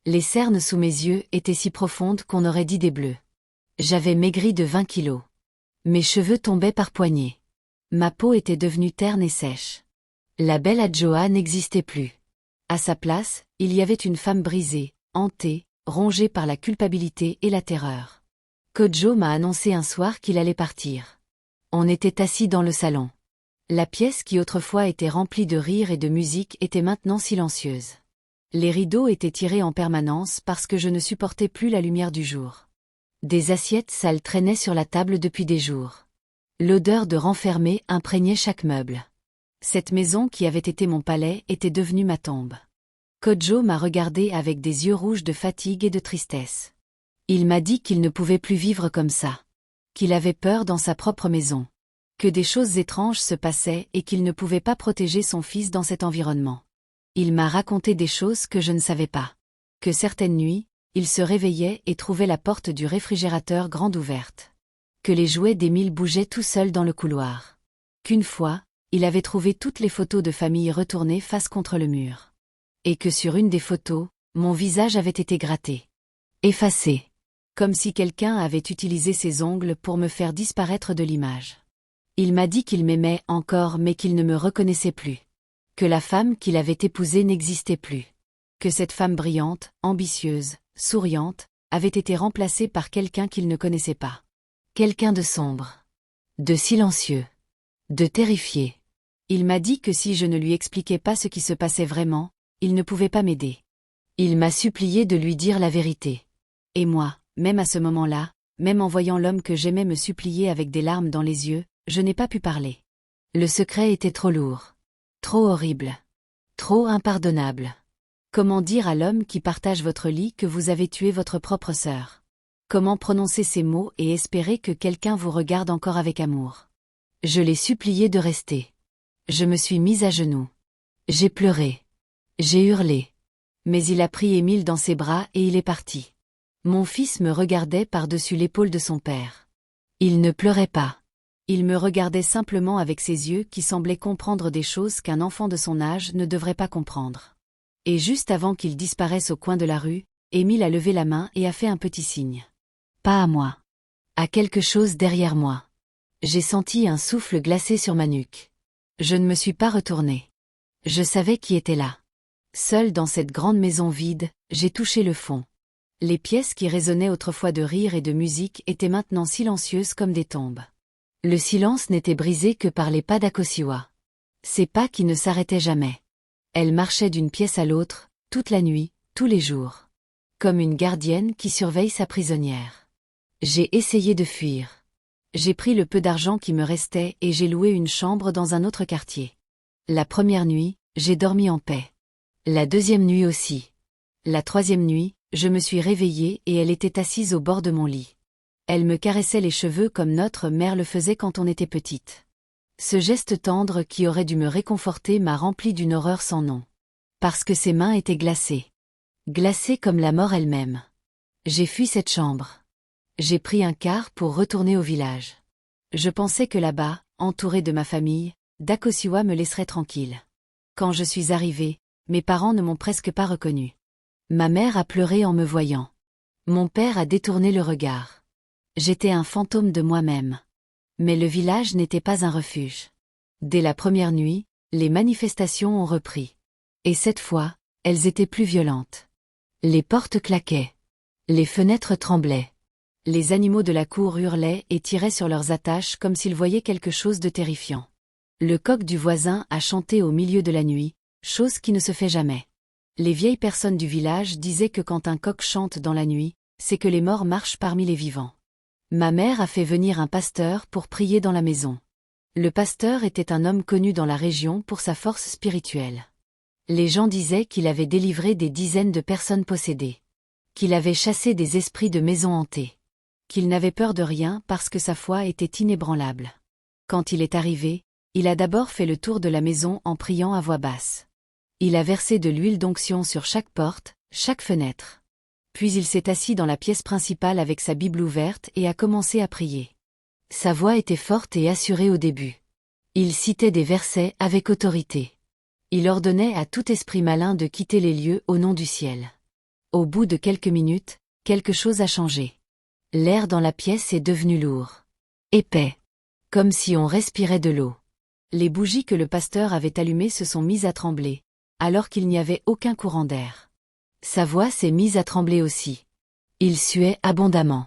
Les cernes sous mes yeux étaient si profondes qu'on aurait dit des bleus. J'avais maigri de 20 kilos. Mes cheveux tombaient par poignées. Ma peau était devenue terne et sèche. La belle Adjoa n'existait plus. À sa place, il y avait une femme brisée, hantée, rongée par la culpabilité et la terreur. Kodjo m'a annoncé un soir qu'il allait partir. On était assis dans le salon. La pièce qui autrefois était remplie de rires et de musique était maintenant silencieuse. Les rideaux étaient tirés en permanence parce que je ne supportais plus la lumière du jour. Des assiettes sales traînaient sur la table depuis des jours. L'odeur de renfermé imprégnait chaque meuble. Cette maison qui avait été mon palais était devenue ma tombe. Kodjo m'a regardé avec des yeux rouges de fatigue et de tristesse. Il m'a dit qu'il ne pouvait plus vivre comme ça. Qu'il avait peur dans sa propre maison. Que des choses étranges se passaient et qu'il ne pouvait pas protéger son fils dans cet environnement. Il m'a raconté des choses que je ne savais pas. Que certaines nuits, il se réveillait et trouvait la porte du réfrigérateur grande ouverte. Que les jouets d'Émile bougeaient tout seuls dans le couloir. Qu'une fois, il avait trouvé toutes les photos de famille retournées face contre le mur. Et que sur une des photos, mon visage avait été gratté. Effacé. Comme si quelqu'un avait utilisé ses ongles pour me faire disparaître de l'image. Il m'a dit qu'il m'aimait encore mais qu'il ne me reconnaissait plus. Que la femme qu'il avait épousée n'existait plus. Que cette femme brillante, ambitieuse, souriante, avait été remplacée par quelqu'un qu'il ne connaissait pas. Quelqu'un de sombre. De silencieux. De terrifié. Il m'a dit que si je ne lui expliquais pas ce qui se passait vraiment, il ne pouvait pas m'aider. Il m'a supplié de lui dire la vérité. Et moi, même à ce moment-là, même en voyant l'homme que j'aimais me supplier avec des larmes dans les yeux, je n'ai pas pu parler. Le secret était trop lourd. Trop horrible. Trop impardonnable. Comment dire à l'homme qui partage votre lit que vous avez tué votre propre sœur? Comment prononcer ces mots et espérer que quelqu'un vous regarde encore avec amour? Je l'ai supplié de rester. Je me suis mise à genoux. J'ai pleuré. J'ai hurlé. Mais il a pris Émile dans ses bras et il est parti. Mon fils me regardait par-dessus l'épaule de son père. Il ne pleurait pas. Il me regardait simplement avec ses yeux qui semblaient comprendre des choses qu'un enfant de son âge ne devrait pas comprendre. Et juste avant qu'il disparaisse au coin de la rue, Émile a levé la main et a fait un petit signe. Pas à moi. À quelque chose derrière moi. J'ai senti un souffle glacé sur ma nuque. Je ne me suis pas retournée. Je savais qui était là. Seule dans cette grande maison vide, j'ai touché le fond. Les pièces qui résonnaient autrefois de rire et de musique étaient maintenant silencieuses comme des tombes. Le silence n'était brisé que par les pas d'Akosiwa. Ces pas qui ne s'arrêtaient jamais. Elle marchait d'une pièce à l'autre, toute la nuit, tous les jours. Comme une gardienne qui surveille sa prisonnière. J'ai essayé de fuir. J'ai pris le peu d'argent qui me restait et j'ai loué une chambre dans un autre quartier. La première nuit, j'ai dormi en paix. La deuxième nuit aussi. La troisième nuit, je me suis réveillée et elle était assise au bord de mon lit. Elle me caressait les cheveux comme notre mère le faisait quand on était petite. Ce geste tendre qui aurait dû me réconforter m'a rempli d'une horreur sans nom. Parce que ses mains étaient glacées. Glacées comme la mort elle-même. J'ai fui cette chambre. J'ai pris un car pour retourner au village. Je pensais que là-bas, entourée de ma famille, d'Akosiwa me laisserait tranquille. Quand je suis arrivée, mes parents ne m'ont presque pas reconnue. Ma mère a pleuré en me voyant. Mon père a détourné le regard. J'étais un fantôme de moi-même. Mais le village n'était pas un refuge. Dès la première nuit, les manifestations ont repris. Et cette fois, elles étaient plus violentes. Les portes claquaient. Les fenêtres tremblaient. Les animaux de la cour hurlaient et tiraient sur leurs attaches comme s'ils voyaient quelque chose de terrifiant. Le coq du voisin a chanté au milieu de la nuit, chose qui ne se fait jamais. Les vieilles personnes du village disaient que quand un coq chante dans la nuit, c'est que les morts marchent parmi les vivants. Ma mère a fait venir un pasteur pour prier dans la maison. Le pasteur était un homme connu dans la région pour sa force spirituelle. Les gens disaient qu'il avait délivré des dizaines de personnes possédées. Qu'il avait chassé des esprits de maisons hantées. Qu'il n'avait peur de rien parce que sa foi était inébranlable. Quand il est arrivé, il a d'abord fait le tour de la maison en priant à voix basse. Il a versé de l'huile d'onction sur chaque porte, chaque fenêtre. Puis il s'est assis dans la pièce principale avec sa Bible ouverte et a commencé à prier. Sa voix était forte et assurée au début. Il citait des versets avec autorité. Il ordonnait à tout esprit malin de quitter les lieux au nom du ciel. Au bout de quelques minutes, quelque chose a changé. L'air dans la pièce est devenu lourd. Épais. Comme si on respirait de l'eau. Les bougies que le pasteur avait allumées se sont mises à trembler, alors qu'il n'y avait aucun courant d'air. Sa voix s'est mise à trembler aussi. Il suait abondamment.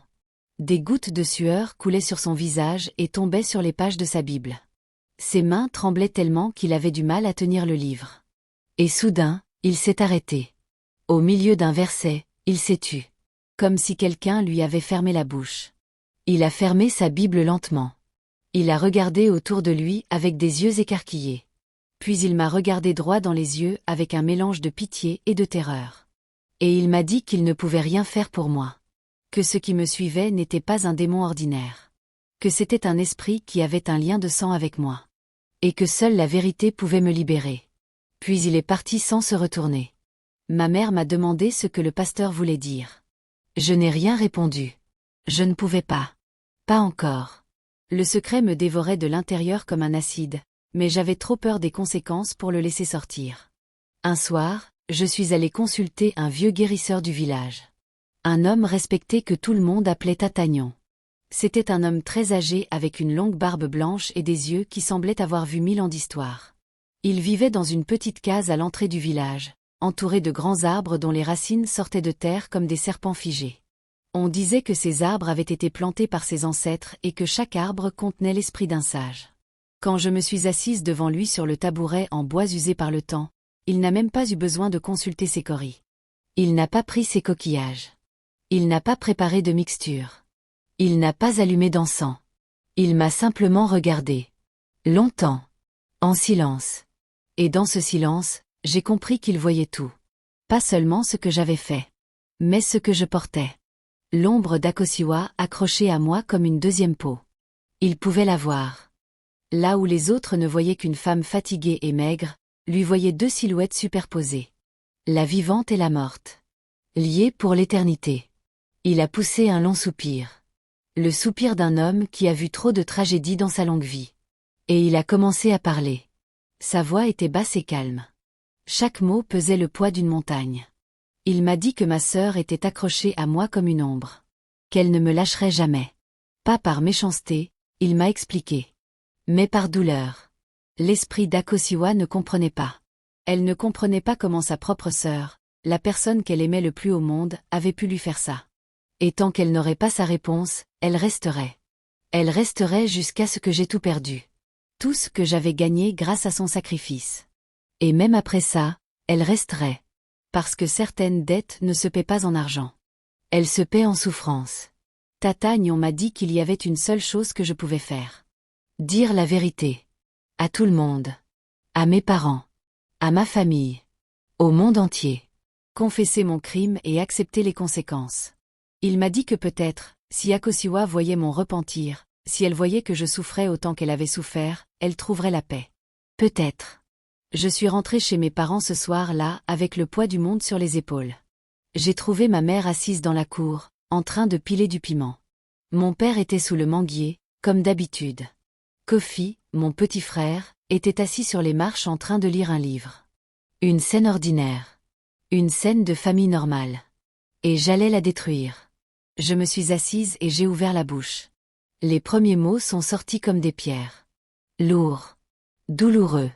Des gouttes de sueur coulaient sur son visage et tombaient sur les pages de sa Bible. Ses mains tremblaient tellement qu'il avait du mal à tenir le livre. Et soudain, il s'est arrêté. Au milieu d'un verset, il s'est tu. Comme si quelqu'un lui avait fermé la bouche. Il a fermé sa Bible lentement. Il a regardé autour de lui avec des yeux écarquillés. Puis il m'a regardé droit dans les yeux avec un mélange de pitié et de terreur. Et il m'a dit qu'il ne pouvait rien faire pour moi. Que ce qui me suivait n'était pas un démon ordinaire. Que c'était un esprit qui avait un lien de sang avec moi. Et que seule la vérité pouvait me libérer. Puis il est parti sans se retourner. Ma mère m'a demandé ce que le pasteur voulait dire. Je n'ai rien répondu. Je ne pouvais pas. Pas encore. Le secret me dévorait de l'intérieur comme un acide, mais j'avais trop peur des conséquences pour le laisser sortir. Un soir, je suis allé consulter un vieux guérisseur du village. Un homme respecté que tout le monde appelait Tatagnon. C'était un homme très âgé avec une longue barbe blanche et des yeux qui semblaient avoir vu 1000 ans d'histoire. Il vivait dans une petite case à l'entrée du village, entouré de grands arbres dont les racines sortaient de terre comme des serpents figés. On disait que ces arbres avaient été plantés par ses ancêtres et que chaque arbre contenait l'esprit d'un sage. Quand je me suis assise devant lui sur le tabouret en bois usé par le temps, il n'a même pas eu besoin de consulter ses coris. Il n'a pas pris ses coquillages. Il n'a pas préparé de mixture. Il n'a pas allumé d'encens. Il m'a simplement regardé. Longtemps. En silence. Et dans ce silence, j'ai compris qu'il voyait tout. Pas seulement ce que j'avais fait. Mais ce que je portais. L'ombre d'Akosiwa accrochée à moi comme une deuxième peau. Il pouvait la voir. Là où les autres ne voyaient qu'une femme fatiguée et maigre, lui voyait deux silhouettes superposées. La vivante et la morte. Liées pour l'éternité. Il a poussé un long soupir. Le soupir d'un homme qui a vu trop de tragédies dans sa longue vie. Et il a commencé à parler. Sa voix était basse et calme. Chaque mot pesait le poids d'une montagne. Il m'a dit que ma sœur était accrochée à moi comme une ombre. Qu'elle ne me lâcherait jamais. Pas par méchanceté, il m'a expliqué. Mais par douleur. L'esprit d'Akosiwa ne comprenait pas. Elle ne comprenait pas comment sa propre sœur, la personne qu'elle aimait le plus au monde, avait pu lui faire ça. Et tant qu'elle n'aurait pas sa réponse, elle resterait. Elle resterait jusqu'à ce que j'aie tout perdu. Tout ce que j'avais gagné grâce à son sacrifice. Et même après ça, elle resterait. Parce que certaines dettes ne se paient pas en argent. Elles se paient en souffrance. Tata Nyon m'a dit qu'il y avait une seule chose que je pouvais faire. Dire la vérité. À tout le monde. À mes parents. À ma famille. Au monde entier. Confesser mon crime et accepter les conséquences. Il m'a dit que peut-être, si Akosiwa voyait mon repentir, si elle voyait que je souffrais autant qu'elle avait souffert, elle trouverait la paix. Peut-être. Je suis rentrée chez mes parents ce soir-là avec le poids du monde sur les épaules. J'ai trouvé ma mère assise dans la cour, en train de piler du piment. Mon père était sous le manguier, comme d'habitude. Kofi, mon petit frère, était assis sur les marches en train de lire un livre. Une scène ordinaire. Une scène de famille normale. Et j'allais la détruire. Je me suis assise et j'ai ouvert la bouche. Les premiers mots sont sortis comme des pierres. Lourd. Douloureux.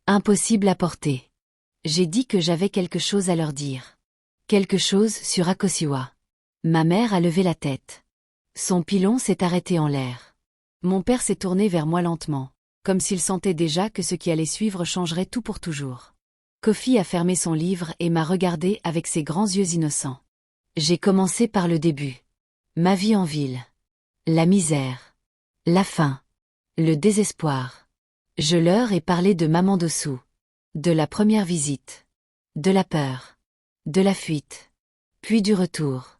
Impossible à porter. J'ai dit que j'avais quelque chose à leur dire. Quelque chose sur Akosiwa. Ma mère a levé la tête. Son pilon s'est arrêté en l'air. Mon père s'est tourné vers moi lentement, comme s'il sentait déjà que ce qui allait suivre changerait tout pour toujours. Kofi a fermé son livre et m'a regardé avec ses grands yeux innocents. J'ai commencé par le début. Ma vie en ville. La misère. La faim. Le désespoir. Je leur ai parlé de Maman dessous. De la première visite. De la peur. De la fuite. Puis du retour.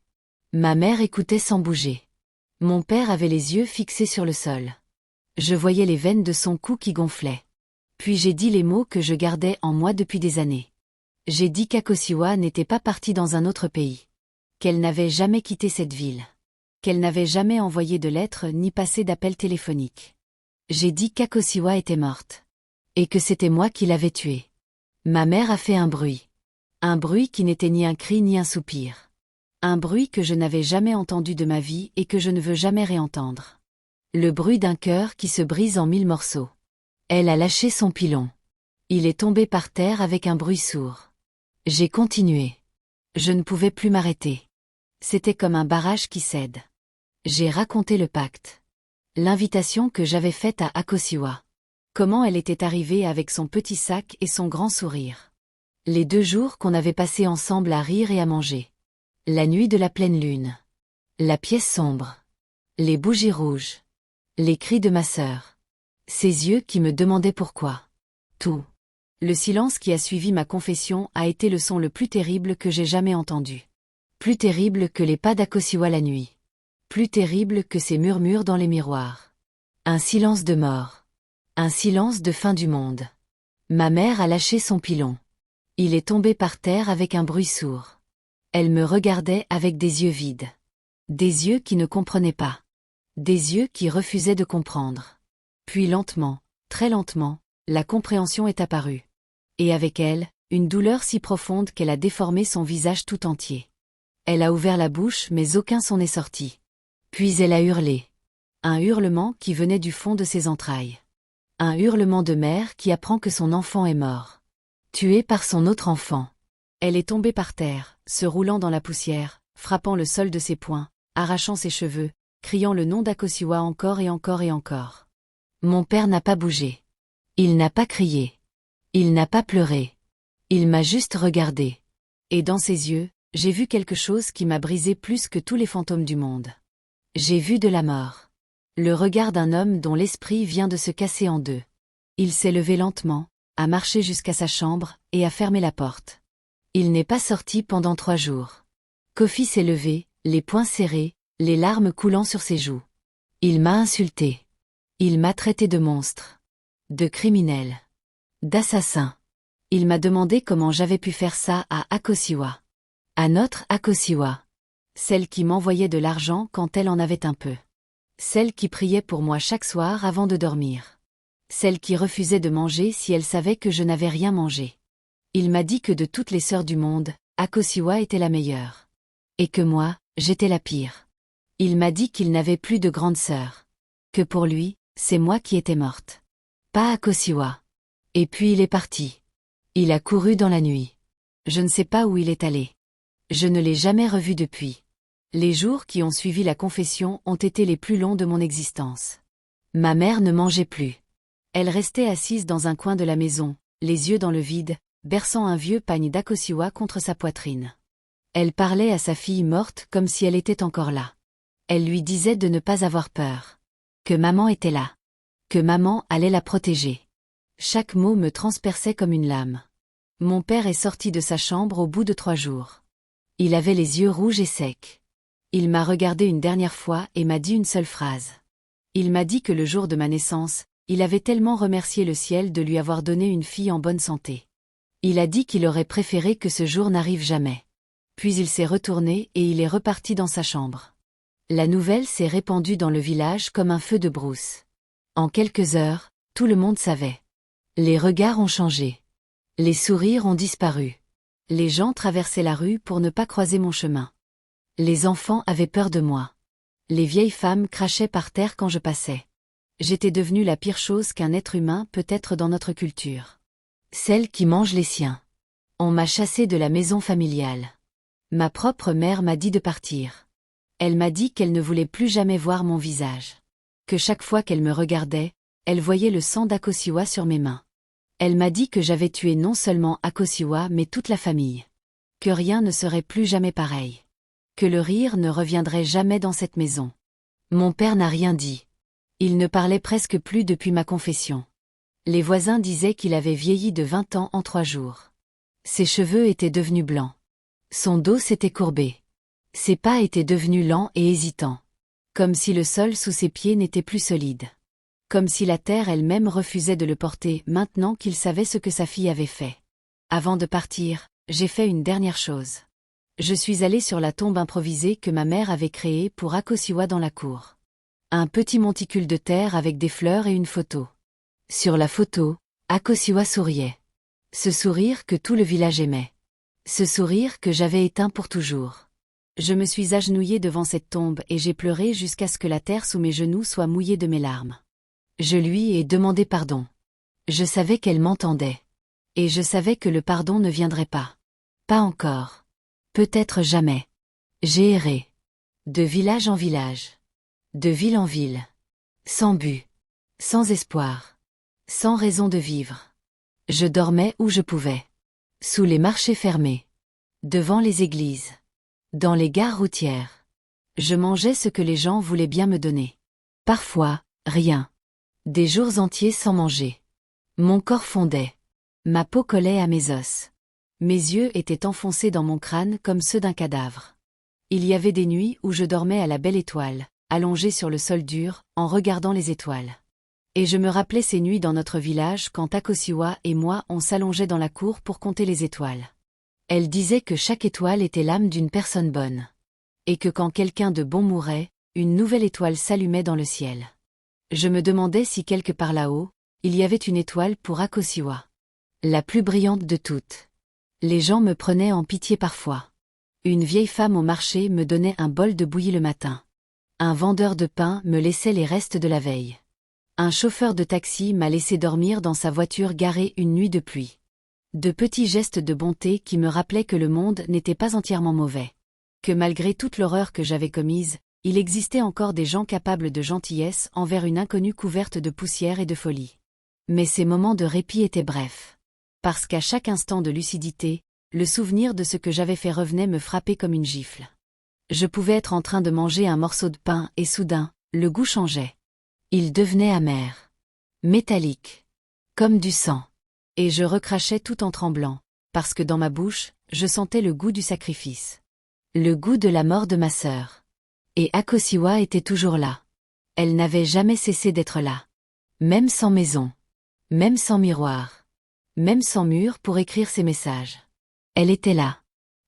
Ma mère écoutait sans bouger. Mon père avait les yeux fixés sur le sol. Je voyais les veines de son cou qui gonflaient. Puis j'ai dit les mots que je gardais en moi depuis des années. J'ai dit qu'Akosiwa n'était pas partie dans un autre pays. Qu'elle n'avait jamais quitté cette ville. Qu'elle n'avait jamais envoyé de lettres ni passé d'appels téléphoniques. J'ai dit qu'Akosiwa était morte. Et que c'était moi qui l'avais tuée. Ma mère a fait un bruit. Un bruit qui n'était ni un cri ni un soupir. Un bruit que je n'avais jamais entendu de ma vie et que je ne veux jamais réentendre. Le bruit d'un cœur qui se brise en 1000 morceaux. Elle a lâché son pilon. Il est tombé par terre avec un bruit sourd. J'ai continué. Je ne pouvais plus m'arrêter. C'était comme un barrage qui cède. J'ai raconté le pacte. L'invitation que j'avais faite à Akosiwa. Comment elle était arrivée avec son petit sac et son grand sourire. Les 2 jours qu'on avait passés ensemble à rire et à manger. La nuit de la pleine lune. La pièce sombre. Les bougies rouges. Les cris de ma sœur. Ses yeux qui me demandaient pourquoi. Tout. Le silence qui a suivi ma confession a été le son le plus terrible que j'ai jamais entendu. Plus terrible que les pas d'Akosiwa la nuit. Plus terrible que ces murmures dans les miroirs. Un silence de mort. Un silence de fin du monde. Ma mère a lâché son pilon. Il est tombé par terre avec un bruit sourd. Elle me regardait avec des yeux vides. Des yeux qui ne comprenaient pas. Des yeux qui refusaient de comprendre. Puis lentement, très lentement, la compréhension est apparue. Et avec elle, une douleur si profonde qu'elle a déformé son visage tout entier. Elle a ouvert la bouche mais aucun son n'est sorti. Puis elle a hurlé. Un hurlement qui venait du fond de ses entrailles. Un hurlement de mère qui apprend que son enfant est mort. Tué par son autre enfant. Elle est tombée par terre, se roulant dans la poussière, frappant le sol de ses poings, arrachant ses cheveux, criant le nom d'Akosiwa encore et encore et encore. Mon père n'a pas bougé. Il n'a pas crié. Il n'a pas pleuré. Il m'a juste regardé. Et dans ses yeux, j'ai vu quelque chose qui m'a brisé plus que tous les fantômes du monde. J'ai vu de la mort. Le regard d'un homme dont l'esprit vient de se casser en 2. Il s'est levé lentement, a marché jusqu'à sa chambre et a fermé la porte. Il n'est pas sorti pendant 3 jours. Kofi s'est levé, les poings serrés, les larmes coulant sur ses joues. Il m'a insulté. Il m'a traité de monstre. De criminel. D'assassin. Il m'a demandé comment j'avais pu faire ça à Akosiwa. À notre Akosiwa. Celle qui m'envoyait de l'argent quand elle en avait un peu. Celle qui priait pour moi chaque soir avant de dormir. Celle qui refusait de manger si elle savait que je n'avais rien mangé. Il m'a dit que de toutes les sœurs du monde, Akosiwa était la meilleure. Et que moi, j'étais la pire. Il m'a dit qu'il n'avait plus de grande sœur. Que pour lui, c'est moi qui étais morte. Pas Akosiwa. Et puis il est parti. Il a couru dans la nuit. Je ne sais pas où il est allé. Je ne l'ai jamais revu depuis. Les jours qui ont suivi la confession ont été les plus longs de mon existence. Ma mère ne mangeait plus. Elle restait assise dans un coin de la maison, les yeux dans le vide, berçant un vieux pagne d'Akosiwa contre sa poitrine. Elle parlait à sa fille morte comme si elle était encore là. Elle lui disait de ne pas avoir peur. Que maman était là. Que maman allait la protéger. Chaque mot me transperçait comme une lame. Mon père est sorti de sa chambre au bout de 3 jours. Il avait les yeux rouges et secs. Il m'a regardé une dernière fois et m'a dit une seule phrase. Il m'a dit que le jour de ma naissance, il avait tellement remercié le ciel de lui avoir donné une fille en bonne santé. Il a dit qu'il aurait préféré que ce jour n'arrive jamais. Puis il s'est retourné et il est reparti dans sa chambre. La nouvelle s'est répandue dans le village comme un feu de brousse. En quelques heures, tout le monde savait. Les regards ont changé. Les sourires ont disparu. Les gens traversaient la rue pour ne pas croiser mon chemin. Les enfants avaient peur de moi. Les vieilles femmes crachaient par terre quand je passais. J'étais devenue la pire chose qu'un être humain peut être dans notre culture. Celle qui mange les siens. On m'a chassée de la maison familiale. Ma propre mère m'a dit de partir. Elle m'a dit qu'elle ne voulait plus jamais voir mon visage. Que chaque fois qu'elle me regardait, elle voyait le sang d'Akosiwa sur mes mains. Elle m'a dit que j'avais tué non seulement Akosiwa mais toute la famille. Que rien ne serait plus jamais pareil. Que le rire ne reviendrait jamais dans cette maison. Mon père n'a rien dit. Il ne parlait presque plus depuis ma confession. Les voisins disaient qu'il avait vieilli de 20 ans en 3 jours. Ses cheveux étaient devenus blancs. Son dos s'était courbé. Ses pas étaient devenus lents et hésitants. Comme si le sol sous ses pieds n'était plus solide. Comme si la terre elle-même refusait de le porter maintenant qu'il savait ce que sa fille avait fait. Avant de partir, j'ai fait une dernière chose. Je suis allée sur la tombe improvisée que ma mère avait créée pour Akosiwa dans la cour. Un petit monticule de terre avec des fleurs et une photo. Sur la photo, Akosiwa souriait. Ce sourire que tout le village aimait. Ce sourire que j'avais éteint pour toujours. Je me suis agenouillée devant cette tombe et j'ai pleuré jusqu'à ce que la terre sous mes genoux soit mouillée de mes larmes. Je lui ai demandé pardon. Je savais qu'elle m'entendait. Et je savais que le pardon ne viendrait pas. Pas encore. Peut-être jamais. J'ai erré. De village en village. De ville en ville. Sans but. Sans espoir. Sans raison de vivre. Je dormais où je pouvais. Sous les marchés fermés. Devant les églises. Dans les gares routières. Je mangeais ce que les gens voulaient bien me donner. Parfois, rien. Des jours entiers sans manger. Mon corps fondait. Ma peau collait à mes os. Mes yeux étaient enfoncés dans mon crâne comme ceux d'un cadavre. Il y avait des nuits où je dormais à la belle étoile, allongée sur le sol dur, en regardant les étoiles. Et je me rappelais ces nuits dans notre village quand Akosiwa et moi on s'allongeait dans la cour pour compter les étoiles. Elle disait que chaque étoile était l'âme d'une personne bonne. Et que quand quelqu'un de bon mourait, une nouvelle étoile s'allumait dans le ciel. Je me demandais si quelque part là-haut, il y avait une étoile pour Akosiwa. La plus brillante de toutes. Les gens me prenaient en pitié parfois. Une vieille femme au marché me donnait un bol de bouillie le matin. Un vendeur de pain me laissait les restes de la veille. Un chauffeur de taxi m'a laissé dormir dans sa voiture garée une nuit de pluie. De petits gestes de bonté qui me rappelaient que le monde n'était pas entièrement mauvais. Que malgré toute l'horreur que j'avais commise, il existait encore des gens capables de gentillesse envers une inconnue couverte de poussière et de folie. Mais ces moments de répit étaient brefs. Parce qu'à chaque instant de lucidité, le souvenir de ce que j'avais fait revenait me frapper comme une gifle. Je pouvais être en train de manger un morceau de pain et soudain, le goût changeait. Il devenait amer. Métallique. Comme du sang. Et je recrachais tout en tremblant, parce que dans ma bouche, je sentais le goût du sacrifice. Le goût de la mort de ma sœur. Et Akosiwa était toujours là. Elle n'avait jamais cessé d'être là. Même sans maison. Même sans miroir. Même sans mur pour écrire ses messages. Elle était là.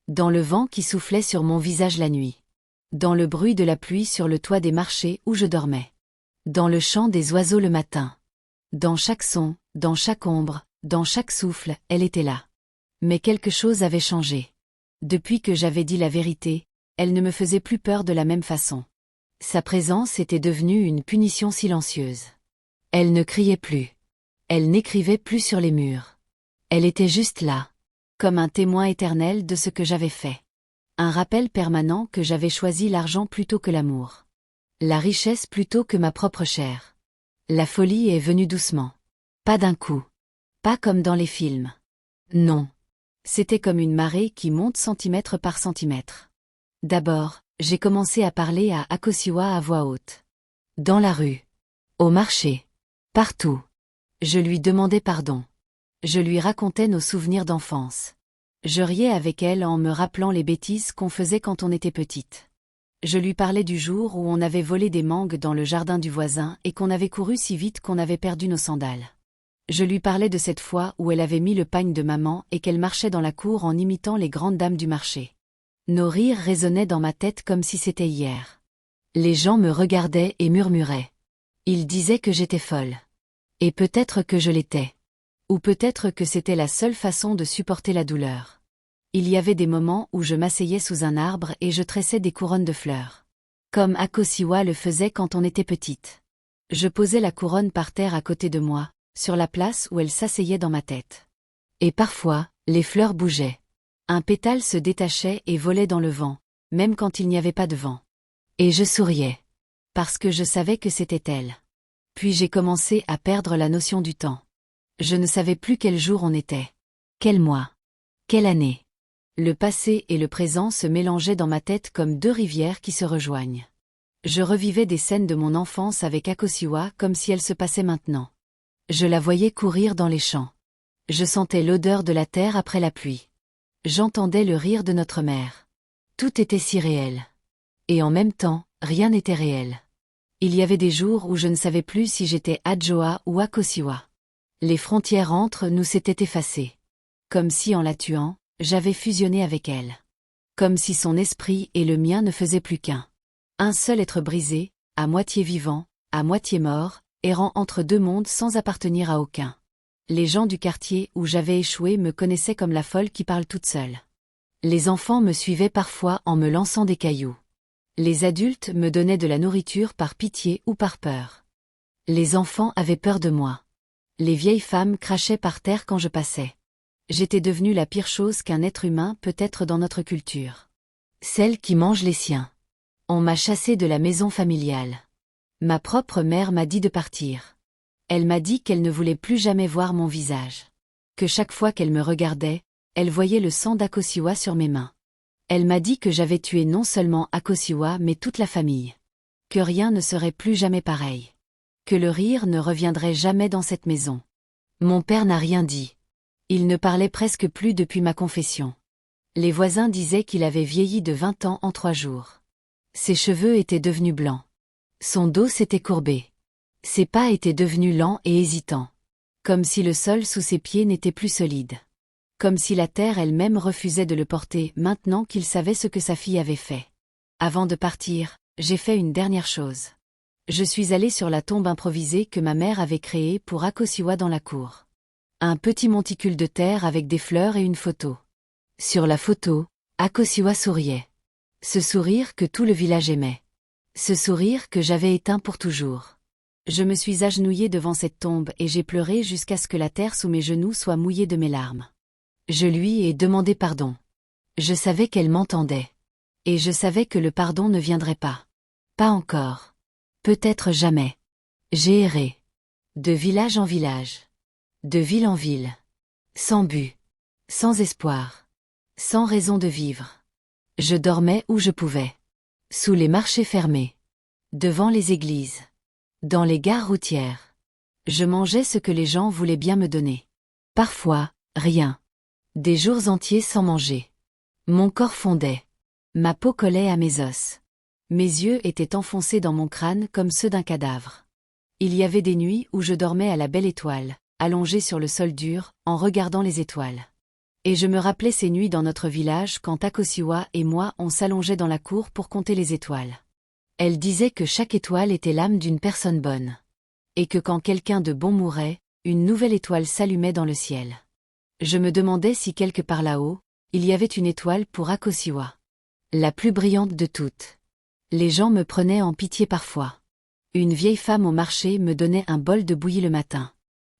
Dans le vent qui soufflait sur mon visage la nuit. Dans le bruit de la pluie sur le toit des marchés où je dormais. Dans le chant des oiseaux le matin. Dans chaque son, dans chaque ombre, dans chaque souffle, elle était là. Mais quelque chose avait changé. Depuis que j'avais dit la vérité, elle ne me faisait plus peur de la même façon. Sa présence était devenue une punition silencieuse. Elle ne criait plus. Elle n'écrivait plus sur les murs. Elle était juste là. comme un témoin éternel de ce que j'avais fait. Un rappel permanent que j'avais choisi l'argent plutôt que l'amour. La richesse plutôt que ma propre chair. La folie est venue doucement. Pas d'un coup. Pas comme dans les films. Non. C'était comme une marée qui monte centimètre par centimètre. D'abord, j'ai commencé à parler à Akoshiwa à voix haute. Dans la rue. Au marché. Partout. Je lui demandais pardon. Je lui racontais nos souvenirs d'enfance. Je riais avec elle en me rappelant les bêtises qu'on faisait quand on était petite. Je lui parlais du jour où on avait volé des mangues dans le jardin du voisin et qu'on avait couru si vite qu'on avait perdu nos sandales. Je lui parlais de cette fois où elle avait mis le pagne de maman et qu'elle marchait dans la cour en imitant les grandes dames du marché. Nos rires résonnaient dans ma tête comme si c'était hier. Les gens me regardaient et murmuraient. Ils disaient que j'étais folle. Et peut-être que je l'étais. Ou peut-être que c'était la seule façon de supporter la douleur. Il y avait des moments où je m'asseyais sous un arbre et je tressais des couronnes de fleurs. Comme Akoshiwa le faisait quand on était petite. Je posais la couronne par terre à côté de moi, sur la place où elle s'asseyait dans ma tête. Et parfois, les fleurs bougeaient. Un pétale se détachait et volait dans le vent, même quand il n'y avait pas de vent. Et je souriais. Parce que je savais que c'était elle. Puis j'ai commencé à perdre la notion du temps. Je ne savais plus quel jour on était. Quel mois. Quelle année. Le passé et le présent se mélangeaient dans ma tête comme deux rivières qui se rejoignent. Je revivais des scènes de mon enfance avec Akoshiwa comme si elles se passaient maintenant. Je la voyais courir dans les champs. Je sentais l'odeur de la terre après la pluie. J'entendais le rire de notre mère. Tout était si réel. Et en même temps, rien n'était réel. Il y avait des jours où je ne savais plus si j'étais Adjoa ou Akoshiwa. Les frontières entre nous s'étaient effacées. Comme si en la tuant, j'avais fusionné avec elle. Comme si son esprit et le mien ne faisaient plus qu'un. Un seul être brisé, à moitié vivant, à moitié mort, errant entre deux mondes sans appartenir à aucun. Les gens du quartier où j'avais échoué me connaissaient comme la folle qui parle toute seule. Les enfants me suivaient parfois en me lançant des cailloux. Les adultes me donnaient de la nourriture par pitié ou par peur. Les enfants avaient peur de moi. Les vieilles femmes crachaient par terre quand je passais. J'étais devenue la pire chose qu'un être humain peut être dans notre culture. Celle qui mange les siens. On m'a chassée de la maison familiale. Ma propre mère m'a dit de partir. Elle m'a dit qu'elle ne voulait plus jamais voir mon visage. Que chaque fois qu'elle me regardait, elle voyait le sang d'Akoshiwa sur mes mains. Elle m'a dit que j'avais tué non seulement Akoshiwa mais toute la famille. Que rien ne serait plus jamais pareil. Que le rire ne reviendrait jamais dans cette maison. Mon père n'a rien dit. Il ne parlait presque plus depuis ma confession. Les voisins disaient qu'il avait vieilli de 20 ans en 3 jours. Ses cheveux étaient devenus blancs. Son dos s'était courbé. Ses pas étaient devenus lents et hésitants. Comme si le sol sous ses pieds n'était plus solide. Comme si la terre elle-même refusait de le porter maintenant qu'il savait ce que sa fille avait fait. Avant de partir, j'ai fait une dernière chose. Je suis allée sur la tombe improvisée que ma mère avait créée pour Akoshiwa dans la cour. Un petit monticule de terre avec des fleurs et une photo. Sur la photo, Akoshiwa souriait. Ce sourire que tout le village aimait. Ce sourire que j'avais éteint pour toujours. Je me suis agenouillée devant cette tombe et j'ai pleuré jusqu'à ce que la terre sous mes genoux soit mouillée de mes larmes. Je lui ai demandé pardon. Je savais qu'elle m'entendait. Et je savais que le pardon ne viendrait pas. Pas encore. Peut-être jamais. J'ai erré. De village en village. De ville en ville. Sans but. Sans espoir. Sans raison de vivre. Je dormais où je pouvais. Sous les marchés fermés. Devant les églises. Dans les gares routières. Je mangeais ce que les gens voulaient bien me donner. Parfois, rien. Des jours entiers sans manger. Mon corps fondait. Ma peau collait à mes os. Mes yeux étaient enfoncés dans mon crâne comme ceux d'un cadavre. Il y avait des nuits où je dormais à la belle étoile, allongée sur le sol dur, en regardant les étoiles. Et je me rappelais ces nuits dans notre village quand Akoshiwa et moi on s'allongeait dans la cour pour compter les étoiles. Elle disait que chaque étoile était l'âme d'une personne bonne. Et que quand quelqu'un de bon mourait, une nouvelle étoile s'allumait dans le ciel. Je me demandais si quelque part là-haut, il y avait une étoile pour Akoshiwa. La plus brillante de toutes. Les gens me prenaient en pitié parfois. Une vieille femme au marché me donnait un bol de bouillie le matin.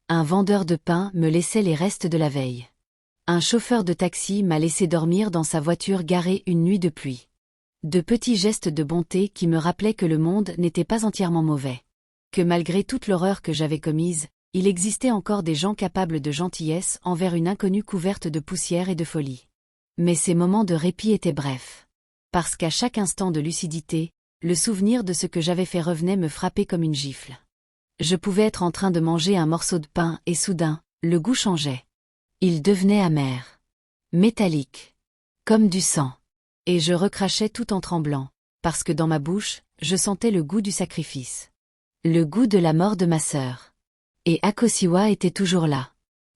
Un vendeur de pain me laissait les restes de la veille. Un chauffeur de taxi m'a laissé dormir dans sa voiture garée une nuit de pluie. De petits gestes de bonté qui me rappelaient que le monde n'était pas entièrement mauvais. Que malgré toute l'horreur que j'avais commise, il existait encore des gens capables de gentillesse envers une inconnue couverte de poussière et de folie. Mais ces moments de répit étaient brefs. Parce qu'à chaque instant de lucidité, le souvenir de ce que j'avais fait revenait me frapper comme une gifle. Je pouvais être en train de manger un morceau de pain et soudain, le goût changeait. Il devenait amer. Métallique. Comme du sang. Et je recrachais tout en tremblant, parce que dans ma bouche, je sentais le goût du sacrifice. Le goût de la mort de ma sœur. Et Akosiwa était toujours là.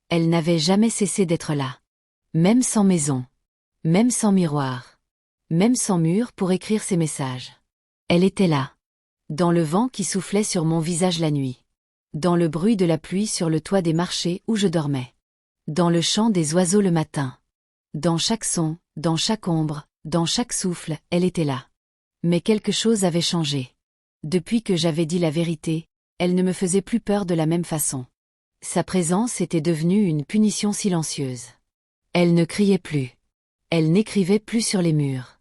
Elle n'avait jamais cessé d'être là. Même sans maison. Même sans miroir. Même sans mur pour écrire ses messages. Elle était là. Dans le vent qui soufflait sur mon visage la nuit. Dans le bruit de la pluie sur le toit des marchés où je dormais. Dans le chant des oiseaux le matin. Dans chaque son, dans chaque ombre, dans chaque souffle, elle était là. Mais quelque chose avait changé. Depuis que j'avais dit la vérité, elle ne me faisait plus peur de la même façon. Sa présence était devenue une punition silencieuse. Elle ne criait plus. Elle n'écrivait plus sur les murs.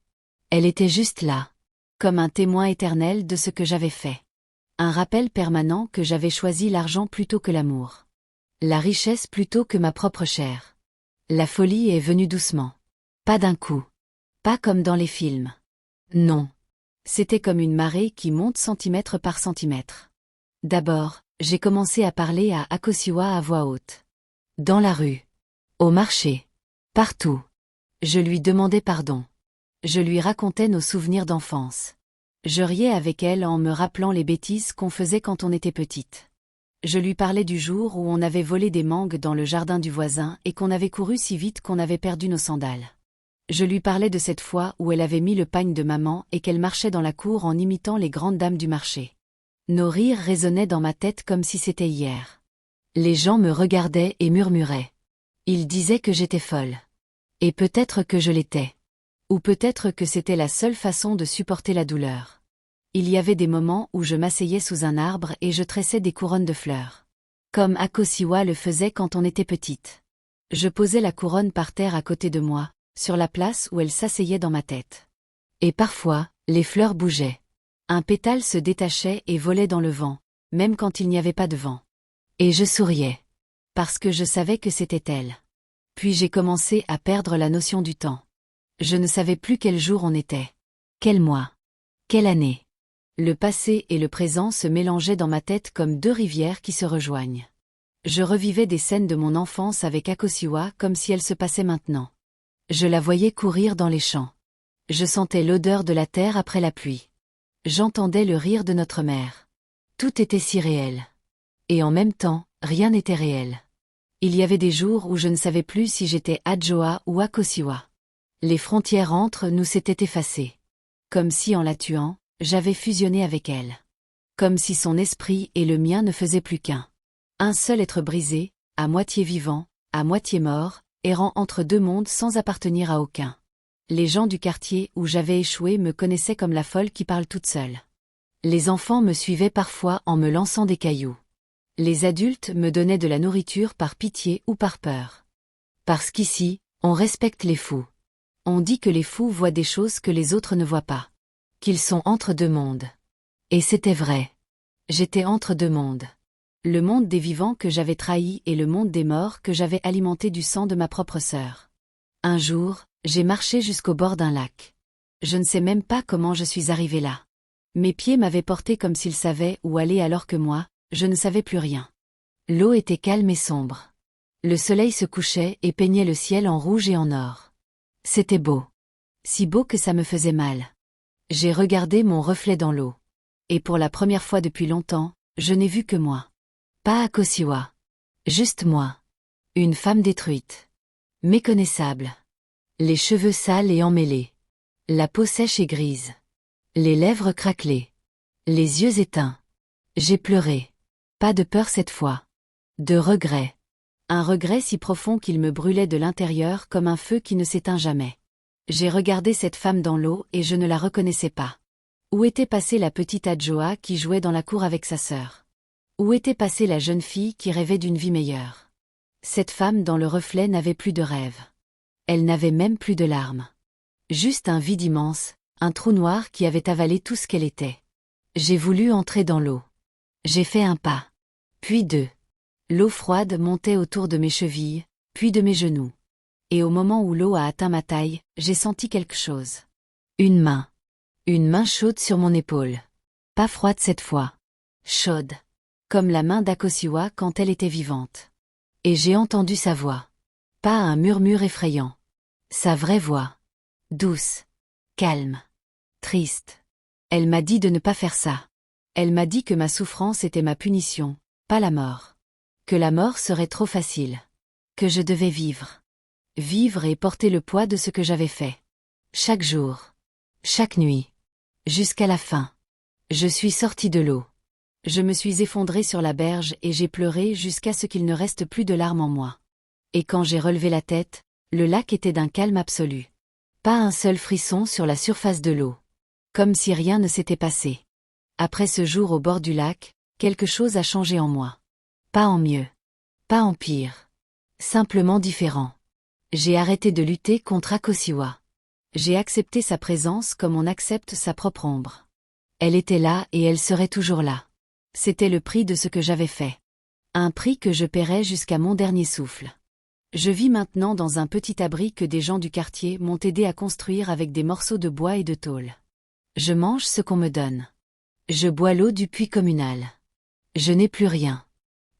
Elle était juste là. Comme un témoin éternel de ce que j'avais fait. Un rappel permanent que j'avais choisi l'argent plutôt que l'amour. La richesse plutôt que ma propre chair. La folie est venue doucement. Pas d'un coup. Pas comme dans les films. Non. C'était comme une marée qui monte centimètre par centimètre. D'abord, j'ai commencé à parler à Akosiwa à voix haute. Dans la rue. Au marché. Partout. Je lui demandais pardon. Je lui racontais nos souvenirs d'enfance. Je riais avec elle en me rappelant les bêtises qu'on faisait quand on était petite. Je lui parlais du jour où on avait volé des mangues dans le jardin du voisin et qu'on avait couru si vite qu'on avait perdu nos sandales. Je lui parlais de cette fois où elle avait mis le pagne de maman et qu'elle marchait dans la cour en imitant les grandes dames du marché. Nos rires résonnaient dans ma tête comme si c'était hier. Les gens me regardaient et murmuraient. Ils disaient que j'étais folle. Et peut-être que je l'étais. Ou peut-être que c'était la seule façon de supporter la douleur. Il y avait des moments où je m'asseyais sous un arbre et je tressais des couronnes de fleurs. Comme Akosiwa le faisait quand on était petite. Je posais la couronne par terre à côté de moi, sur la place où elle s'asseyait dans ma tête. Et parfois, les fleurs bougeaient. Un pétale se détachait et volait dans le vent, même quand il n'y avait pas de vent. Et je souriais. Parce que je savais que c'était elle. Puis j'ai commencé à perdre la notion du temps. Je ne savais plus quel jour on était. Quel mois. Quelle année. Le passé et le présent se mélangeaient dans ma tête comme deux rivières qui se rejoignent. Je revivais des scènes de mon enfance avec Akosiwa comme si elles se passaient maintenant. Je la voyais courir dans les champs. Je sentais l'odeur de la terre après la pluie. J'entendais le rire de notre mère. Tout était si réel. Et en même temps, rien n'était réel. Il y avait des jours où je ne savais plus si j'étais Adjoa ou Akosiwa. Les frontières entre nous s'étaient effacées. Comme si en la tuant, j'avais fusionné avec elle. Comme si son esprit et le mien ne faisaient plus qu'un. Un seul être brisé, à moitié vivant, à moitié mort, errant entre deux mondes sans appartenir à aucun. Les gens du quartier où j'avais échoué me connaissaient comme la folle qui parle toute seule. Les enfants me suivaient parfois en me lançant des cailloux. Les adultes me donnaient de la nourriture par pitié ou par peur. Parce qu'ici, on respecte les fous. On dit que les fous voient des choses que les autres ne voient pas. Qu'ils sont entre deux mondes. Et c'était vrai. J'étais entre deux mondes. Le monde des vivants que j'avais trahi et le monde des morts que j'avais alimenté du sang de ma propre sœur. Un jour, j'ai marché jusqu'au bord d'un lac. Je ne sais même pas comment je suis arrivé là. Mes pieds m'avaient porté comme s'ils savaient où aller alors que moi, je ne savais plus rien. L'eau était calme et sombre. Le soleil se couchait et peignait le ciel en rouge et en or. C'était beau. Si beau que ça me faisait mal. J'ai regardé mon reflet dans l'eau. Et pour la première fois depuis longtemps, je n'ai vu que moi. Pas Akosiwa. Juste moi. Une femme détruite. Méconnaissable. Les cheveux sales et emmêlés. La peau sèche et grise. Les lèvres craquelées. Les yeux éteints. J'ai pleuré. Pas de peur cette fois. De regret. Un regret si profond qu'il me brûlait de l'intérieur comme un feu qui ne s'éteint jamais. J'ai regardé cette femme dans l'eau et je ne la reconnaissais pas. Où était passée la petite Adjoa qui jouait dans la cour avec sa sœur? Où était passée la jeune fille qui rêvait d'une vie meilleure? Cette femme dans le reflet n'avait plus de rêve. Elle n'avait même plus de larmes. Juste un vide immense, un trou noir qui avait avalé tout ce qu'elle était. J'ai voulu entrer dans l'eau. J'ai fait un pas. Puis deux. L'eau froide montait autour de mes chevilles, puis de mes genoux. Et au moment où l'eau a atteint ma taille, j'ai senti quelque chose. Une main. Une main chaude sur mon épaule. Pas froide cette fois. Chaude. Comme la main d'Akosiwa quand elle était vivante. Et j'ai entendu sa voix. Pas un murmure effrayant. Sa vraie voix. Douce. Calme. Triste. Elle m'a dit de ne pas faire ça. Elle m'a dit que ma souffrance était ma punition, pas la mort. Que la mort serait trop facile. Que je devais vivre. Vivre et porter le poids de ce que j'avais fait. Chaque jour. Chaque nuit. Jusqu'à la fin. Je suis sortie de l'eau. Je me suis effondrée sur la berge et j'ai pleuré jusqu'à ce qu'il ne reste plus de larmes en moi. Et quand j'ai relevé la tête, le lac était d'un calme absolu. Pas un seul frisson sur la surface de l'eau. Comme si rien ne s'était passé. Après ce jour au bord du lac, quelque chose a changé en moi. Pas en mieux. Pas en pire. Simplement différent. J'ai arrêté de lutter contre Akosiwa. J'ai accepté sa présence comme on accepte sa propre ombre. Elle était là et elle serait toujours là. C'était le prix de ce que j'avais fait. Un prix que je paierais jusqu'à mon dernier souffle. Je vis maintenant dans un petit abri que des gens du quartier m'ont aidé à construire avec des morceaux de bois et de tôle. Je mange ce qu'on me donne. Je bois l'eau du puits communal. Je n'ai plus rien.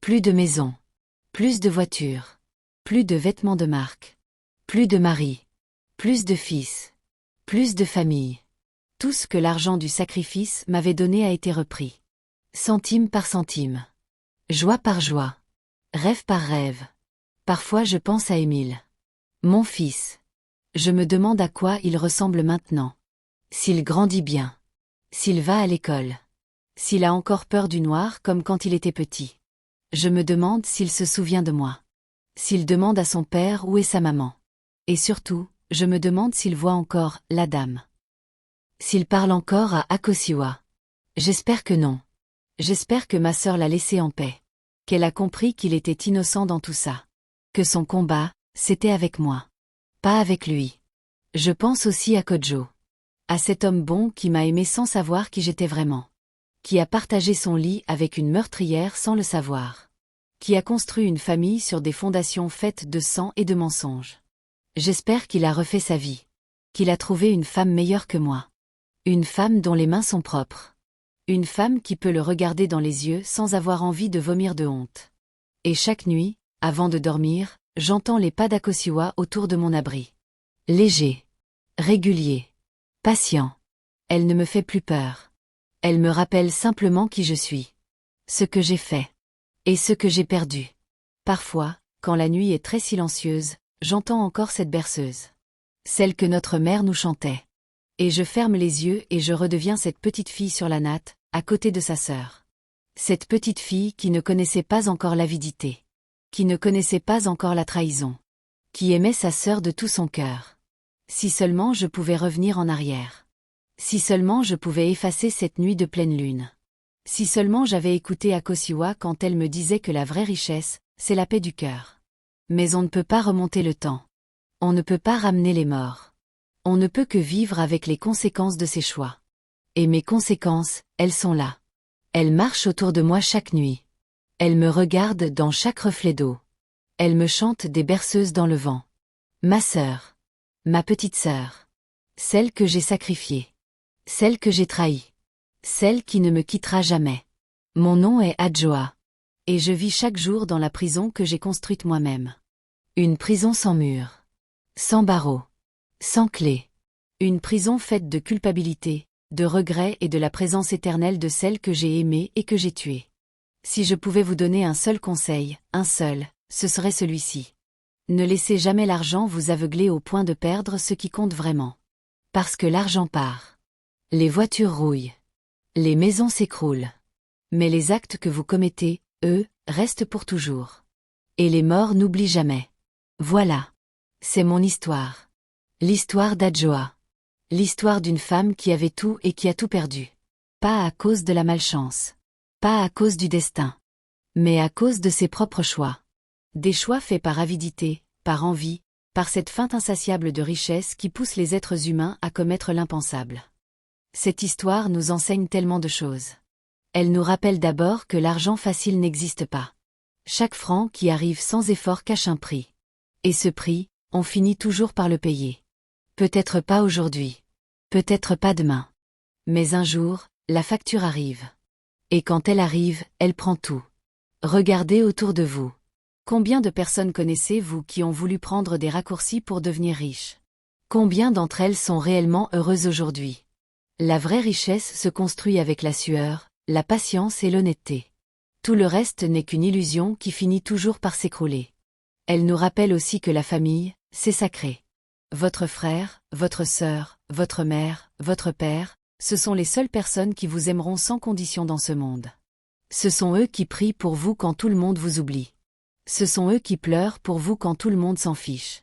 Plus de maison. Plus de voiture. Plus de vêtements de marque. Plus de mari. Plus de fils. Plus de famille. Tout ce que l'argent du sacrifice m'avait donné a été repris. Centime par centime. Joie par joie. Rêve par rêve. Parfois je pense à Émile. Mon fils. Je me demande à quoi il ressemble maintenant. S'il grandit bien. S'il va à l'école. S'il a encore peur du noir comme quand il était petit. Je me demande s'il se souvient de moi. S'il demande à son père où est sa maman. Et surtout, je me demande s'il voit encore la dame. S'il parle encore à Akosiwa. J'espère que non. J'espère que ma sœur l'a laissé en paix. Qu'elle a compris qu'il était innocent dans tout ça. Que son combat, c'était avec moi. Pas avec lui. Je pense aussi à Kojo. À cet homme bon qui m'a aimé sans savoir qui j'étais vraiment. Qui a partagé son lit avec une meurtrière sans le savoir. Qui a construit une famille sur des fondations faites de sang et de mensonges. J'espère qu'il a refait sa vie. Qu'il a trouvé une femme meilleure que moi. Une femme dont les mains sont propres. Une femme qui peut le regarder dans les yeux sans avoir envie de vomir de honte. Et chaque nuit, avant de dormir, j'entends les pas d'Akosiwa autour de mon abri. Léger. Régulier. Patient. Elle ne me fait plus peur. Elle me rappelle simplement qui je suis. Ce que j'ai fait. Et ce que j'ai perdu. Parfois, quand la nuit est très silencieuse, j'entends encore cette berceuse. Celle que notre mère nous chantait. Et je ferme les yeux et je redeviens cette petite fille sur la natte, à côté de sa sœur. Cette petite fille qui ne connaissait pas encore l'avidité. Qui ne connaissait pas encore la trahison. Qui aimait sa sœur de tout son cœur. Si seulement je pouvais revenir en arrière. Si seulement je pouvais effacer cette nuit de pleine lune. Si seulement j'avais écouté Akosiwa quand elle me disait que la vraie richesse, c'est la paix du cœur. Mais on ne peut pas remonter le temps. On ne peut pas ramener les morts. On ne peut que vivre avec les conséquences de ses choix. Et mes conséquences, elles sont là. Elles marchent autour de moi chaque nuit. Elles me regardent dans chaque reflet d'eau. Elles me chantent des berceuses dans le vent. Ma sœur. Ma petite sœur. Celle que j'ai sacrifiée. Celle que j'ai trahie. Celle qui ne me quittera jamais. Mon nom est Adjoa. Et je vis chaque jour dans la prison que j'ai construite moi-même. Une prison sans murs. Sans barreaux. Sans clé. Une prison faite de culpabilité, de regrets et de la présence éternelle de celle que j'ai aimée et que j'ai tuée. Si je pouvais vous donner un seul conseil, un seul, ce serait celui-ci. Ne laissez jamais l'argent vous aveugler au point de perdre ce qui compte vraiment. Parce que l'argent part. Les voitures rouillent. Les maisons s'écroulent. Mais les actes que vous commettez, eux, restent pour toujours. Et les morts n'oublient jamais. Voilà. C'est mon histoire. L'histoire d'Adjoa. L'histoire d'une femme qui avait tout et qui a tout perdu. Pas à cause de la malchance. Pas à cause du destin. Mais à cause de ses propres choix. Des choix faits par avidité, par envie, par cette feinte insatiable de richesse qui pousse les êtres humains à commettre l'impensable. Cette histoire nous enseigne tellement de choses. Elle nous rappelle d'abord que l'argent facile n'existe pas. Chaque franc qui arrive sans effort cache un prix. Et ce prix, on finit toujours par le payer. Peut-être pas aujourd'hui. Peut-être pas demain. Mais un jour, la facture arrive. Et quand elle arrive, elle prend tout. Regardez autour de vous. Combien de personnes connaissez-vous qui ont voulu prendre des raccourcis pour devenir riches? Combien d'entre elles sont réellement heureuses aujourd'hui? La vraie richesse se construit avec la sueur, la patience et l'honnêteté. Tout le reste n'est qu'une illusion qui finit toujours par s'écrouler. Elle nous rappelle aussi que la famille, c'est sacré. Votre frère, votre sœur, votre mère, votre père, ce sont les seules personnes qui vous aimeront sans condition dans ce monde. Ce sont eux qui prient pour vous quand tout le monde vous oublie. Ce sont eux qui pleurent pour vous quand tout le monde s'en fiche.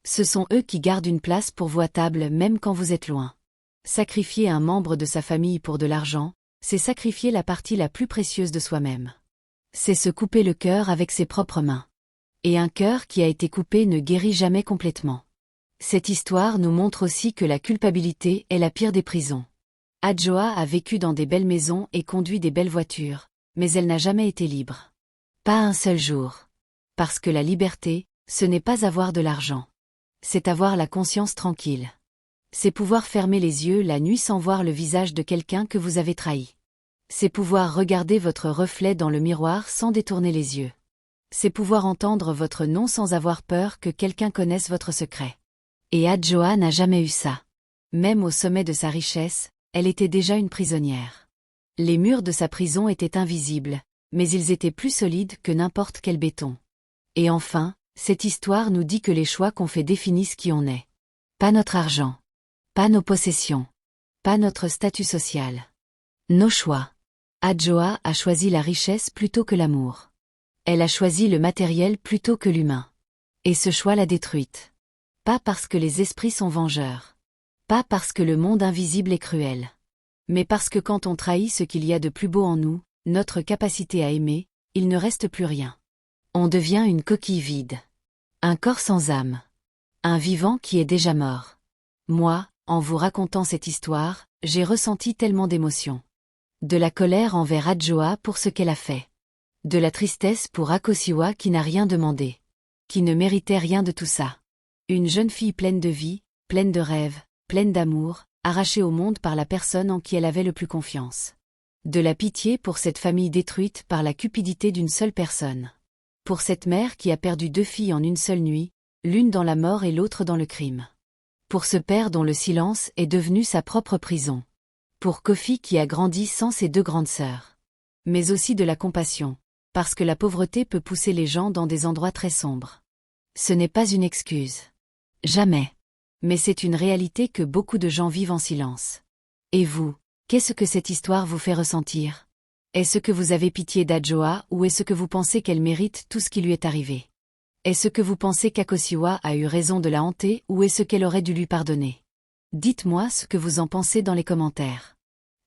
Ce sont eux qui gardent une place pour vous à table même quand vous êtes loin. Sacrifier un membre de sa famille pour de l'argent, c'est sacrifier la partie la plus précieuse de soi-même. C'est se couper le cœur avec ses propres mains. Et un cœur qui a été coupé ne guérit jamais complètement. Cette histoire nous montre aussi que la culpabilité est la pire des prisons. Adjoa a vécu dans des belles maisons et conduit des belles voitures, mais elle n'a jamais été libre. Pas un seul jour. Parce que la liberté, ce n'est pas avoir de l'argent. C'est avoir la conscience tranquille. C'est pouvoir fermer les yeux la nuit sans voir le visage de quelqu'un que vous avez trahi. C'est pouvoir regarder votre reflet dans le miroir sans détourner les yeux. C'est pouvoir entendre votre nom sans avoir peur que quelqu'un connaisse votre secret. Et Adjoa n'a jamais eu ça. Même au sommet de sa richesse, elle était déjà une prisonnière. Les murs de sa prison étaient invisibles, mais ils étaient plus solides que n'importe quel béton. Et enfin, cette histoire nous dit que les choix qu'on fait définissent qui on est. Pas notre argent. Pas nos possessions. Pas notre statut social. Nos choix. Adjoa a choisi la richesse plutôt que l'amour. Elle a choisi le matériel plutôt que l'humain. Et ce choix l'a détruite. Pas parce que les esprits sont vengeurs. Pas parce que le monde invisible est cruel. Mais parce que quand on trahit ce qu'il y a de plus beau en nous, notre capacité à aimer, il ne reste plus rien. On devient une coquille vide. Un corps sans âme. Un vivant qui est déjà mort. Moi, en vous racontant cette histoire, j'ai ressenti tellement d'émotions. De la colère envers Adjoa pour ce qu'elle a fait. De la tristesse pour Akosiwa qui n'a rien demandé. Qui ne méritait rien de tout ça. Une jeune fille pleine de vie, pleine de rêves, pleine d'amour, arrachée au monde par la personne en qui elle avait le plus confiance. De la pitié pour cette famille détruite par la cupidité d'une seule personne. Pour cette mère qui a perdu 2 filles en une seule nuit, l'une dans la mort et l'autre dans le crime. Pour ce père dont le silence est devenu sa propre prison. Pour Kofi qui a grandi sans ses 2 grandes sœurs. Mais aussi de la compassion, parce que la pauvreté peut pousser les gens dans des endroits très sombres. Ce n'est pas une excuse. Jamais. Mais c'est une réalité que beaucoup de gens vivent en silence. Et vous, qu'est-ce que cette histoire vous fait ressentir? Est-ce que vous avez pitié d'Adjoa ou est-ce que vous pensez qu'elle mérite tout ce qui lui est arrivé? Est-ce que vous pensez qu'Akosiwa a eu raison de la hanter ou est-ce qu'elle aurait dû lui pardonner? Dites-moi ce que vous en pensez dans les commentaires.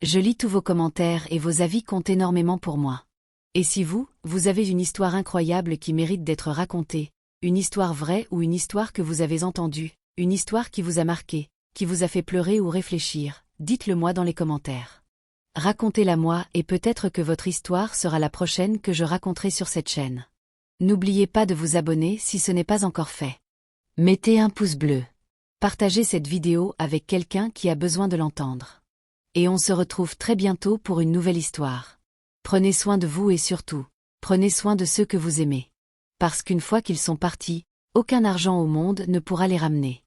Je lis tous vos commentaires et vos avis comptent énormément pour moi. Et si vous, vous avez une histoire incroyable qui mérite d'être racontée, une histoire vraie ou une histoire que vous avez entendue, une histoire qui vous a marqué, qui vous a fait pleurer ou réfléchir, dites-le moi dans les commentaires. Racontez-la moi et peut-être que votre histoire sera la prochaine que je raconterai sur cette chaîne. N'oubliez pas de vous abonner si ce n'est pas encore fait. Mettez un pouce bleu. Partagez cette vidéo avec quelqu'un qui a besoin de l'entendre. Et on se retrouve très bientôt pour une nouvelle histoire. Prenez soin de vous et surtout, prenez soin de ceux que vous aimez. Parce qu'une fois qu'ils sont partis, aucun argent au monde ne pourra les ramener.